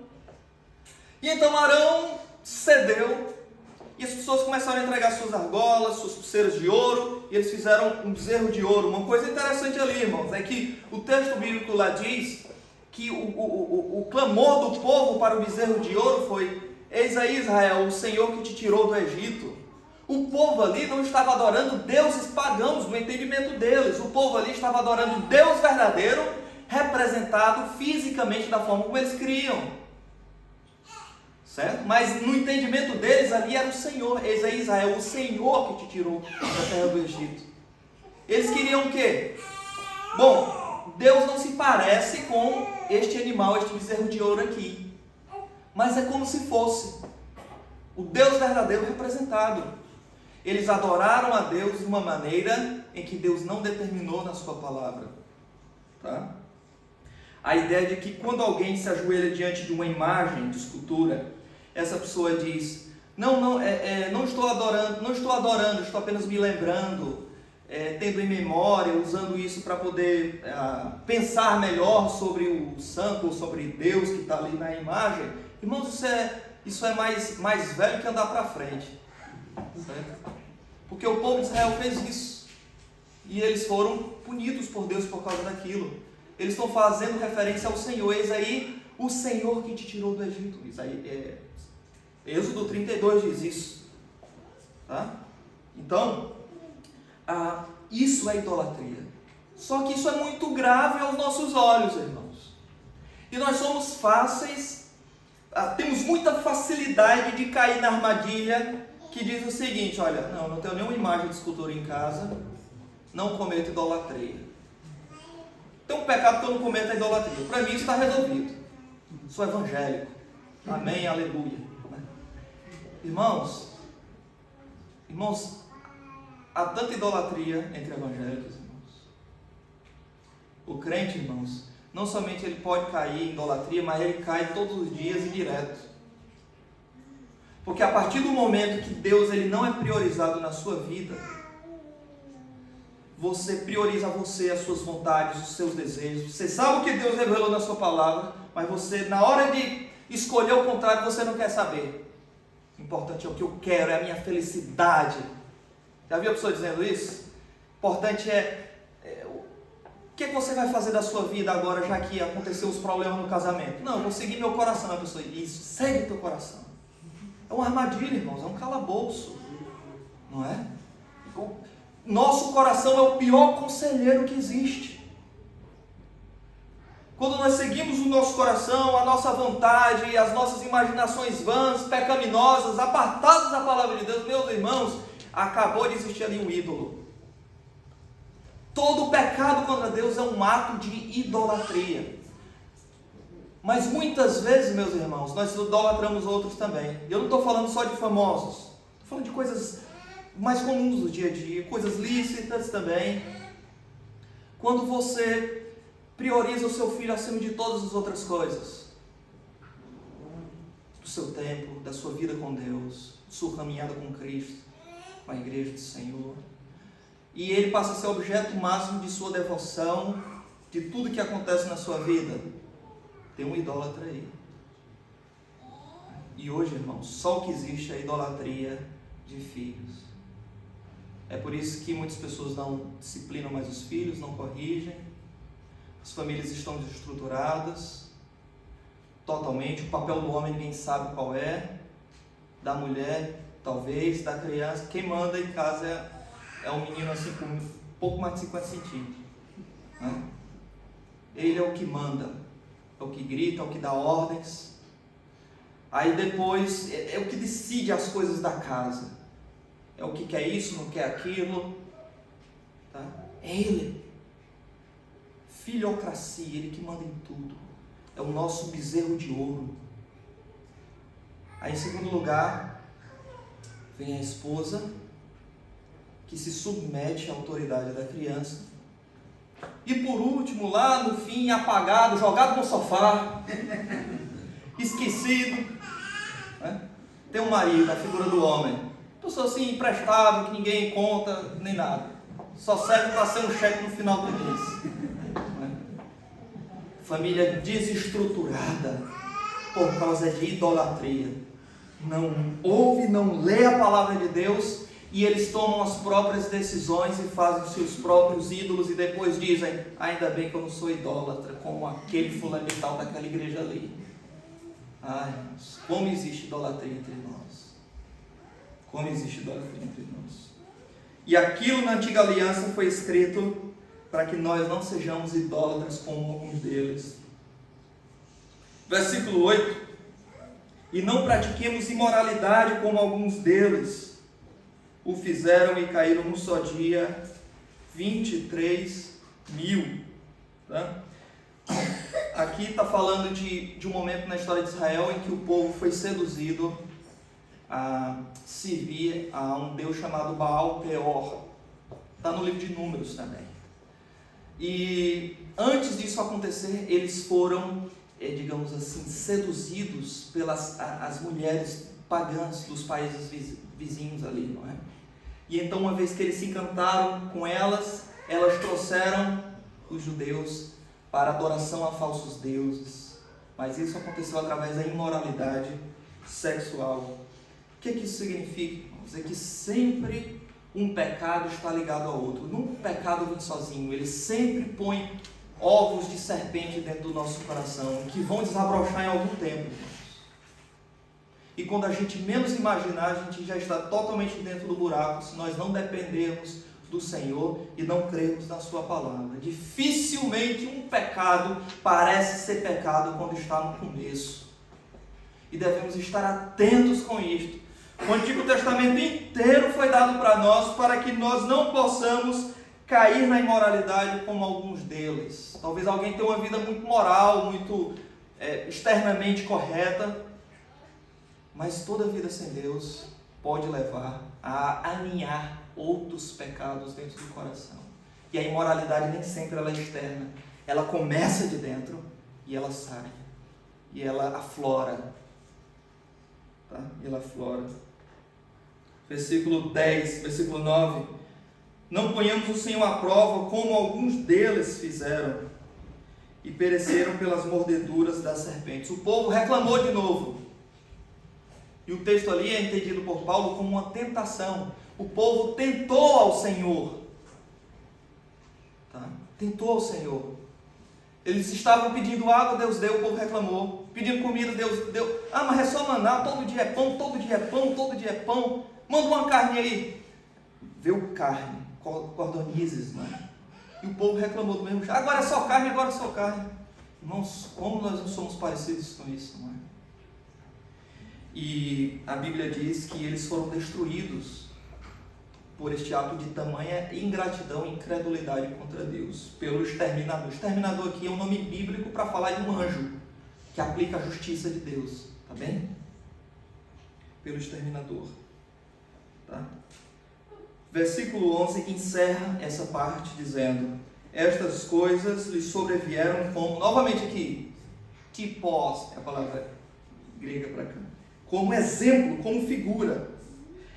A: e então Arão cedeu, e as pessoas começaram a entregar suas argolas, suas pulseiras de ouro, e eles fizeram um bezerro de ouro. Uma coisa interessante ali, irmãos, é que o texto bíblico lá diz que o clamor do povo para o bezerro de ouro foi: eis aí, Israel, o Senhor que te tirou do Egito. O povo ali não estava adorando deuses pagãos no entendimento deles. O povo ali estava adorando Deus verdadeiro, representado fisicamente da forma como eles criam. Certo? Mas no entendimento deles ali era o Senhor. Eis aí, Israel, o Senhor que te tirou da terra do Egito. Eles queriam o quê? Bom, Deus não se parece com este animal, este bezerro de ouro aqui. Mas é como se fosse o Deus verdadeiro representado. Eles adoraram a Deus de uma maneira em que Deus não determinou na sua palavra. Tá? A ideia de que quando alguém se ajoelha diante de uma imagem de escultura, essa pessoa diz: não estou adorando, estou apenas me lembrando, tendo em memória, usando isso para poder pensar melhor sobre o santo ou sobre Deus que está ali na imagem. Irmãos, isso é mais velho que andar para frente. Certo? Porque o povo de Israel fez isso, e eles foram punidos por Deus por causa daquilo. Eles estão fazendo referência ao Senhor. Eis aí o Senhor que te tirou do Egito. Êxodo 32 diz isso. Tá? Então, isso é idolatria. Só que isso é muito grave aos nossos olhos, irmãos. E nós somos fáceis, temos muita facilidade de cair na armadilha que diz o seguinte: olha, não tenho nenhuma imagem de escultura em casa, não cometo idolatria. Tem um pecado que eu não cometo a idolatria. Para mim isso está resolvido. Sou evangélico. Amém, aleluia. Irmãos, há tanta idolatria entre evangélicos, irmãos. O crente, irmãos, não somente ele pode cair em idolatria, mas ele cai todos os dias e direto. Porque a partir do momento que Deus ele não é priorizado na sua vida, você prioriza você, as suas vontades, os seus desejos. Você sabe o que Deus revelou na sua palavra, mas você, na hora de escolher o contrário, você não quer saber. O importante é o que eu quero, é a minha felicidade. Já viu a pessoa dizendo isso? O importante o que você vai fazer da sua vida agora, já que aconteceu os problemas no casamento? Não, eu vou seguir meu coração. A pessoa: isso, segue teu coração. É uma armadilha, irmãos, é um calabouço, não é? Nosso coração é o pior conselheiro que existe. Quando nós seguimos o nosso coração, a nossa vontade, as nossas imaginações vãs, pecaminosas, apartados da palavra de Deus, meus irmãos, acabou de existir ali um ídolo. Todo pecado contra Deus é um ato de idolatria. Mas muitas vezes, meus irmãos, nós idolatramos outros também. Eu não estou falando só de famosos, estou falando de coisas mais comuns do dia a dia, coisas lícitas também. Quando você prioriza o seu filho acima de todas as outras coisas, do seu tempo, da sua vida com Deus, sua caminhada com Cristo, com a igreja do Senhor, e ele passa a ser objeto máximo de sua devoção, de tudo que acontece na sua vida, tem um idólatra aí. E hoje, irmãos, só o que existe é a idolatria de filhos. É por isso que muitas pessoas não disciplinam mais os filhos, não corrigem. As famílias estão desestruturadas totalmente. O papel do homem ninguém sabe qual é, da mulher talvez, da criança. Quem manda em casa é um menino assim com um pouco mais de 50 centímetros, né? Ele é o que manda, é o que grita, é o que dá ordens. Aí depois é o que decide as coisas da casa. é o que quer isso, não quer aquilo. Tá? É Ele. Filocracia, Ele que manda em tudo. É o nosso bezerro de ouro. Aí, em segundo lugar, vem a esposa, que se submete à autoridade da criança. E por último, lá no fim, apagado, jogado no sofá, esquecido, né? Tem um marido, a figura do homem. Pessoa assim, imprestável, que ninguém conta, nem nada. Só serve para ser um cheque no final do mês. Né? Família desestruturada por causa de idolatria. Não ouve, não lê a palavra de Deus, e eles tomam as próprias decisões e fazem seus próprios ídolos e depois dizem: ainda bem que eu não sou idólatra como aquele fulano de tal daquela igreja ali. Ai, como existe idolatria entre nós. Como existe idolatria entre nós. E aquilo na antiga aliança foi escrito para que nós não sejamos idólatras como alguns deles. Versículo 8: e não pratiquemos imoralidade como alguns deles o fizeram e caíram num só dia 23 mil. Tá? Aqui está falando de um momento na história de Israel em que o povo foi seduzido a servir a um deus chamado Baal Peor. Está no livro de Números também. E antes disso acontecer, eles foram, digamos assim, seduzidos pelas as mulheres pagãs dos países vizinhos ali, não é? E então, uma vez que eles se encantaram com elas, elas trouxeram os judeus para adoração a falsos deuses. Mas isso aconteceu através da imoralidade sexual. O que isso significa? É que sempre um pecado está ligado ao outro. Nunca o pecado vem sozinho. Ele sempre põe ovos de serpente dentro do nosso coração, que vão desabrochar em algum tempo. E quando a gente menos imaginar, a gente já está totalmente dentro do buraco, se nós não dependermos do Senhor e não crermos na sua palavra. Dificilmente um pecado parece ser pecado quando está no começo. E devemos estar atentos com isto. O Antigo Testamento inteiro foi dado para nós, para que nós não possamos cair na imoralidade como alguns deles. Talvez alguém tenha uma vida muito moral, muito externamente correta, mas toda vida sem Deus pode levar a aninhar outros pecados dentro do coração. E a imoralidade nem sempre ela é externa. Ela começa de dentro e ela sai. E ela aflora. Tá? E ela aflora. Versículo 10, versículo 9. Não ponhamos o Senhor à prova como alguns deles fizeram e pereceram pelas mordeduras das serpentes. O povo reclamou de novo. E o texto ali é entendido por Paulo como uma tentação. O povo tentou ao Senhor. Tá? Tentou ao Senhor. Eles estavam pedindo água, Deus deu, o povo reclamou. Pedindo comida, Deus deu. Ah, mas é só maná, todo dia é pão, todo dia é pão, todo dia é pão. Manda uma carne aí. Veio carne, cordonizes, né? E o povo reclamou do mesmo jeito. Agora é só carne, agora é só carne. Irmãos, como nós não somos parecidos com isso, não é? E a Bíblia diz que eles foram destruídos por este ato de tamanha ingratidão e incredulidade contra Deus, pelo exterminador. O exterminador aqui é um nome bíblico para falar de um anjo que aplica a justiça de Deus, tá bem? Pelo exterminador. Tá? Versículo 11 encerra essa parte dizendo: estas coisas lhe sobrevieram como, novamente aqui, tipos, é a palavra grega para cá, como exemplo, como figura,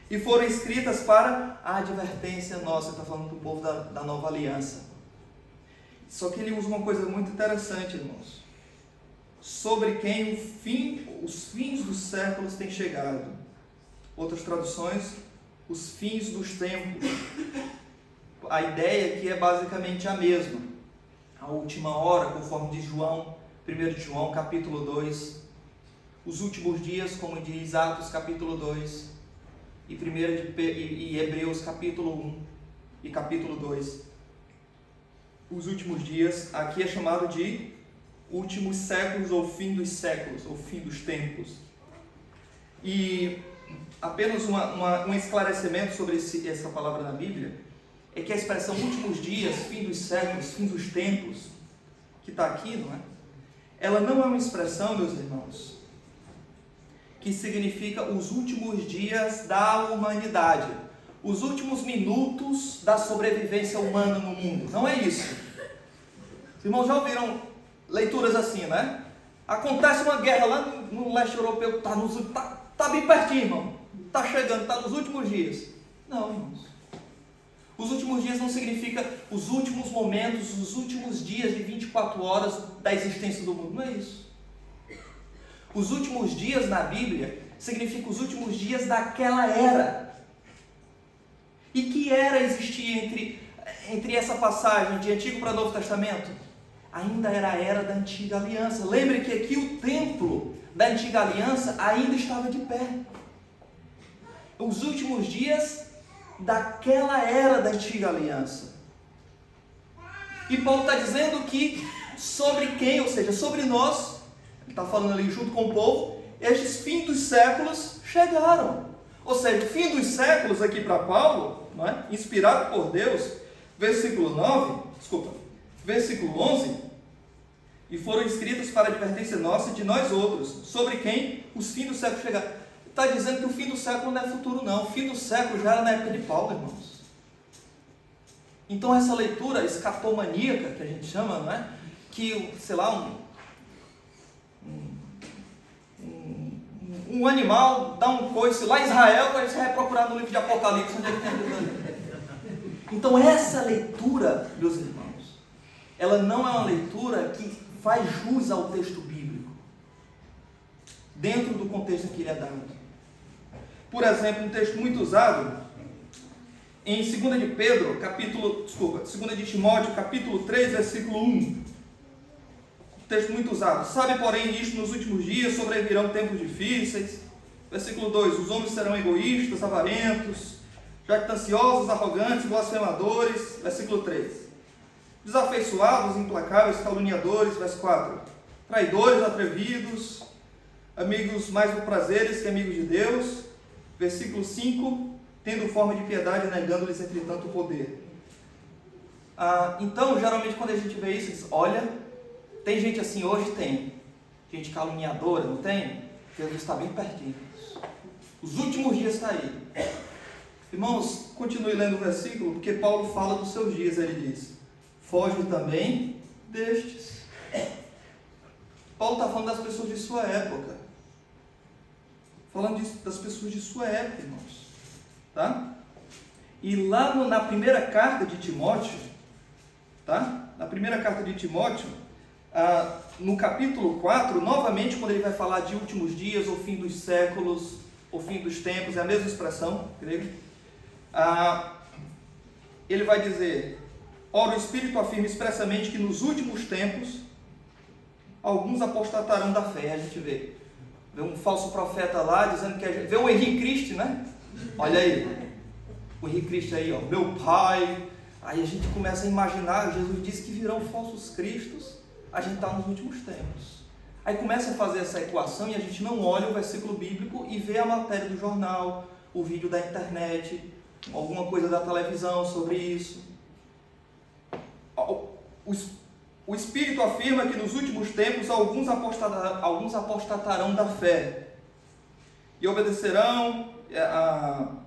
A: e foram escritas para a advertência nossa. Está falando para o povo da nova aliança. Só que ele usa uma coisa muito interessante, irmãos, sobre quem os fins dos séculos têm chegado. Outras traduções, os fins dos tempos. A ideia aqui é basicamente a mesma. A última hora, conforme diz João, 1 João capítulo 2, os últimos dias, como diz Atos capítulo 2, e Hebreus capítulo 1 e capítulo 2. Os últimos dias, aqui é chamado de últimos séculos, ou fim dos séculos, ou fim dos tempos. E apenas um esclarecimento sobre essa palavra na Bíblia, é que a expressão últimos dias, fim dos séculos, fim dos tempos, que está aqui, não é? Ela não é uma expressão, meus irmãos, que significa os últimos dias da humanidade, os últimos minutos da sobrevivência humana no mundo. Não é isso. Os irmãos já ouviram leituras assim, né? Acontece uma guerra lá no leste europeu, tá bem pertinho, irmão. Está chegando, está nos últimos dias. Não, irmãos. Os últimos dias não significa os últimos momentos, os últimos dias de 24 horas da existência do mundo. Não é isso. Os últimos dias na Bíblia significa os últimos dias daquela era. E que era existia entre essa passagem de Antigo para Novo Testamento? Ainda era a era da Antiga Aliança. Lembre que aqui o templo da Antiga Aliança ainda estava de pé. Os últimos dias daquela era da Antiga Aliança. E Paulo está dizendo que sobre quem, ou seja, sobre nós, ele está falando ali junto com o povo, estes fins dos séculos chegaram. Ou seja, o fim dos séculos aqui para Paulo, não é? Inspirado por Deus, versículo 11, e foram escritos para advertência nossa e de nós outros, sobre quem os fins do século chegaram. Está dizendo que o fim do século não é futuro, não. O fim do século já era na época de Paulo, irmãos. Então essa leitura escatomaníaca, que a gente chama, não é? Que, sei lá, um animal dá um coice lá em Israel, para você vai procurar no livro de Apocalipse, onde é que tem aquilo ali. Então essa leitura, meus irmãos, ela não é uma leitura que faz jus ao texto bíblico, dentro do contexto em que ele é dado. Por exemplo, um texto muito usado em 2 de Timóteo, capítulo 3, versículo 1. Um texto muito usado. Sabe, porém, isto nos últimos dias sobrevirão tempos difíceis. Versículo 2. Os homens serão egoístas, avarentos, jactanciosos, arrogantes, blasfemadores. Versículo 3. Desafeiçoados, implacáveis, caluniadores. Verso 4. Traidores, atrevidos, amigos mais do prazeres que amigos de Deus. Versículo 5, tendo forma de piedade, negando-lhes entretanto o poder. Então, geralmente quando a gente vê isso, diz, olha, tem gente assim hoje? Tem. Gente caluniadora, não tem? Jesus está bem pertinho. Os últimos dias está aí. Irmãos, continue lendo o versículo, porque Paulo fala dos seus dias, ele diz, foge também destes. Paulo está falando das pessoas de sua época. Falando das pessoas de sua época, irmãos. Tá? E lá na primeira carta de Timóteo, tá? Na primeira carta de Timóteo, no capítulo 4, novamente, quando ele vai falar de últimos dias, ou fim dos séculos, ou fim dos tempos, é a mesma expressão grega, ele vai dizer, ora, o Espírito afirma expressamente que nos últimos tempos, alguns apostatarão da fé. A gente vê um falso profeta lá, dizendo que vê o Henrique Cristo, né? Olha aí, o Henrique Cristo aí, ó, meu pai. Aí a gente começa a imaginar, Jesus disse que virão falsos cristos, a gente está nos últimos tempos. Aí começa a fazer essa equação e a gente não olha o versículo bíblico e vê a matéria do jornal, o vídeo da internet, alguma coisa da televisão sobre isso. O Espírito afirma que nos últimos tempos alguns apostatarão da fé e obedecerão,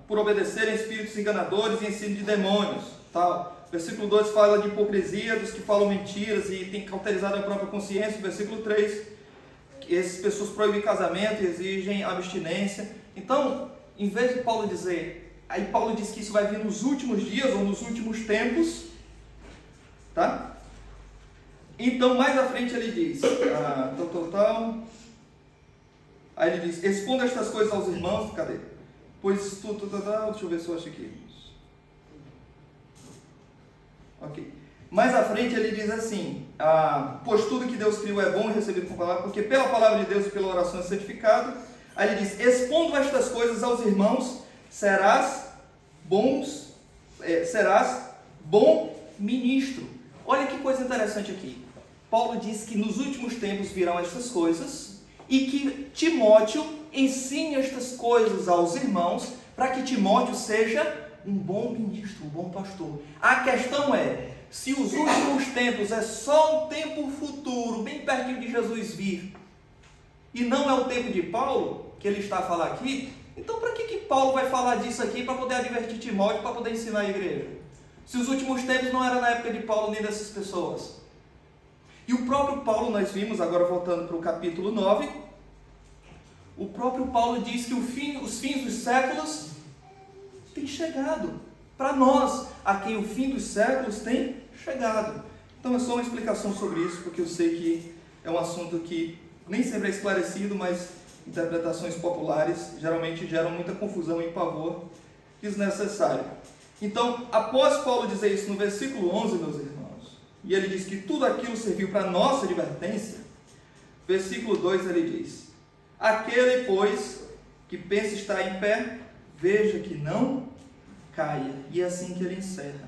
A: por obedecerem espíritos enganadores e ensino de demônios. Tal. Versículo 2 fala de hipocrisia, dos que falam mentiras e têm cauterizado a própria consciência. Versículo 3, que essas pessoas proíbem casamento e exigem abstinência. Então, em vez de Paulo dizer, aí Paulo diz que isso vai vir nos últimos dias ou nos últimos tempos, tá? Então, mais à frente ele diz, aí ele diz, expondo estas coisas aos irmãos, cadê? Pois deixa eu ver se eu acho aqui. Ok. Mais à frente ele diz assim, pois tudo que Deus criou é bom e recebido com palavra, porque pela palavra de Deus e pela oração é santificado. Aí ele diz, expondo estas coisas aos irmãos, serás bom ministro. Olha que coisa interessante aqui. Paulo diz que nos últimos tempos virão estas coisas e que Timóteo ensine estas coisas aos irmãos, para que Timóteo seja um bom ministro, um bom pastor. A questão é, se os últimos tempos é só um tempo futuro, bem pertinho de Jesus vir, e não é o tempo de Paulo, que ele está a falar aqui, então para que Paulo vai falar disso aqui, para poder advertir Timóteo, para poder ensinar a igreja? Se os últimos tempos não era na época de Paulo nem dessas pessoas. E o próprio Paulo, nós vimos, agora voltando para o capítulo 9, o próprio Paulo diz que os fins dos séculos têm chegado. Para nós, a quem o fim dos séculos tem chegado. Então é só uma explicação sobre isso, porque eu sei que é um assunto que nem sempre é esclarecido, mas interpretações populares geralmente geram muita confusão e pavor desnecessário. Então, após Paulo dizer isso no versículo 11, meus irmãos, e ele diz que tudo aquilo serviu para nossa advertência, versículo 2 ele diz: aquele, pois, que pensa estar em pé, veja que não caia. E é assim que ele encerra.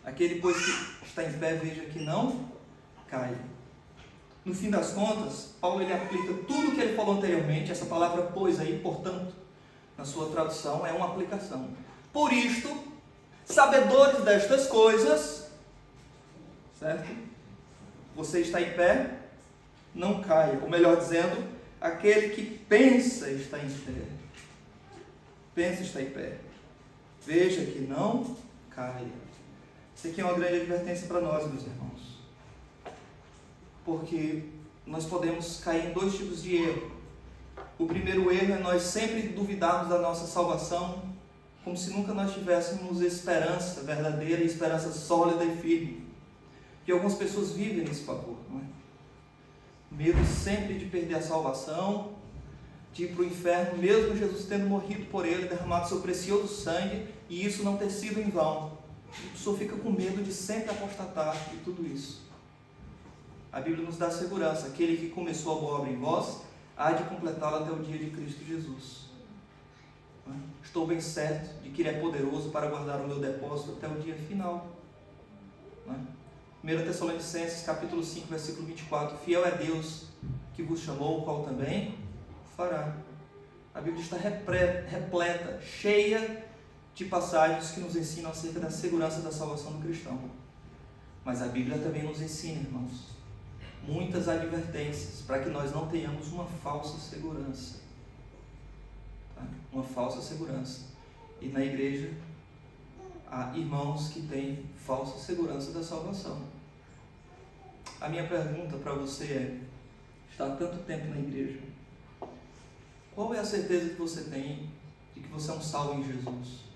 A: Aquele, pois, que está em pé, veja que não caia. No fim das contas, Paulo ele aplica tudo o que ele falou anteriormente. Essa palavra pois aí, portanto, na sua tradução, é uma aplicação. Por isto, sabedores destas coisas, certo? Você está em pé, não caia. Ou melhor dizendo, aquele que pensa estar em pé, pensa estar em pé, veja que não caia. Isso aqui é uma grande advertência para nós, meus irmãos. Porque nós podemos cair em dois tipos de erro. O primeiro erro é nós sempre duvidarmos da nossa salvação, como se nunca nós tivéssemos esperança verdadeira, esperança sólida e firme. E algumas pessoas vivem nesse pavor, não é? Medo sempre de perder a salvação, de ir para o inferno, mesmo Jesus tendo morrido por ele, derramado seu precioso sangue, e isso não ter sido em vão. A pessoa fica com medo de sempre apostatar de tudo isso. A Bíblia nos dá segurança: aquele que começou a boa obra em vós, há de completá-la até o dia de Cristo Jesus. Estou bem certo de que Ele é poderoso para guardar o meu depósito até o dia final. 1 Tessalonicenses capítulo 5, versículo 24: fiel é Deus que vos chamou, o qual também fará. A Bíblia está repleta, cheia de passagens que nos ensinam acerca da segurança da salvação do cristão. Mas a Bíblia também nos ensina, irmãos, muitas advertências para que nós não tenhamos uma falsa segurança. Uma falsa segurança. E na igreja há irmãos que têm falsa segurança da salvação. A minha pergunta para você é: está há tanto tempo na igreja, qual é a certeza que você tem de que você é um salvo em Jesus?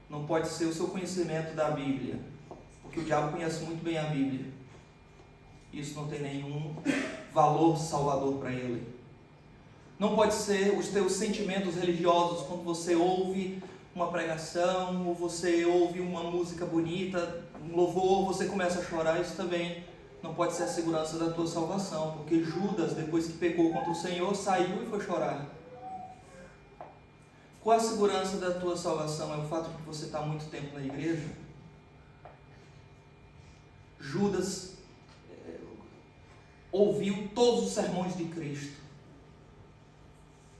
A: Não pode ser o seu conhecimento da Bíblia, porque o diabo conhece muito bem a Bíblia. Isso não tem nenhum valor salvador para ele. Não pode ser os teus sentimentos religiosos quando você ouve uma pregação, ou você ouve uma música bonita, um louvor, você começa a chorar. Isso também não pode ser a segurança da tua salvação, porque Judas, depois que pecou contra o Senhor, saiu e foi chorar. Qual a segurança da tua salvação? É o fato de que você está há muito tempo na igreja? Judas ouviu todos os sermões de Cristo.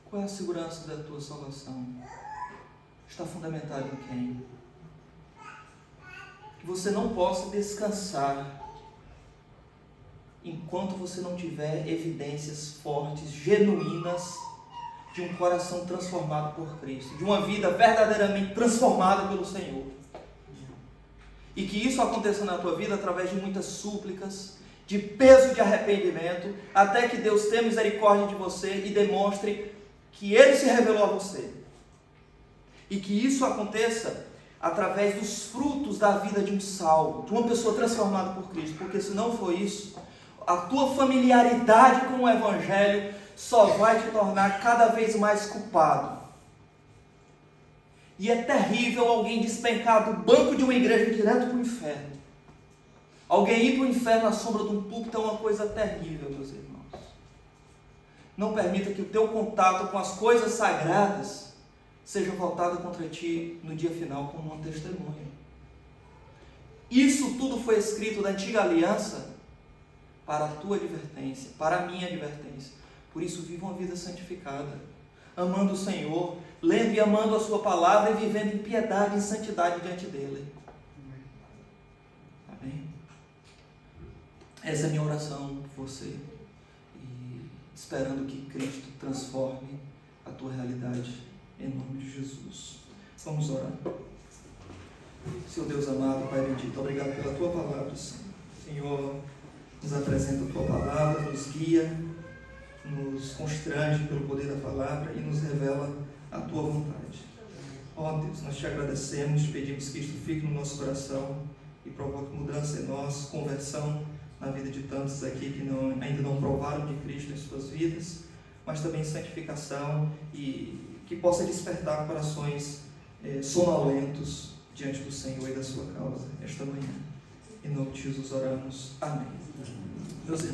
A: Qual é a segurança da tua salvação? Está fundamentado em quem? Que você não possa descansar enquanto você não tiver evidências fortes, genuínas, de um coração transformado por Cristo, de uma vida verdadeiramente transformada pelo Senhor. E que isso aconteça na tua vida através de muitas súplicas, de peso de arrependimento, até que Deus tenha misericórdia de você e demonstre que Ele se revelou a você. E que isso aconteça através dos frutos da vida de um salvo, de uma pessoa transformada por Cristo. Porque se não for isso, a tua familiaridade com o Evangelho só vai te tornar cada vez mais culpado. E é terrível alguém despencar do banco de uma igreja direto para o inferno. Alguém ir para o inferno à sombra de um púlpito é uma coisa terrível, meus irmãos. Não permita que o teu contato com as coisas sagradas seja voltado contra ti no dia final como um testemunho. Isso tudo foi escrito na antiga aliança para a tua advertência, para a minha advertência. Por isso, viva uma vida santificada, amando o Senhor, lendo e amando a sua palavra e vivendo em piedade e santidade diante dele. Amém? Essa é a minha oração por você, e esperando que Cristo transforme a tua realidade, em nome de Jesus. Vamos orar. Seu Deus amado, Pai bendito, obrigado pela tua palavra, Senhor. Nos apresenta a tua palavra, nos guia, nos constrange pelo poder da palavra e nos revela a tua vontade. Ó Deus, nós te agradecemos, pedimos que isto fique no nosso coração e provoque mudança em nós, conversão na vida de tantos aqui que ainda não provaram de Cristo em suas vidas, mas também santificação e que possa despertar corações sonolentos diante do Senhor e da sua causa esta manhã. Em nome de Jesus oramos. Amém. Meus irmãos,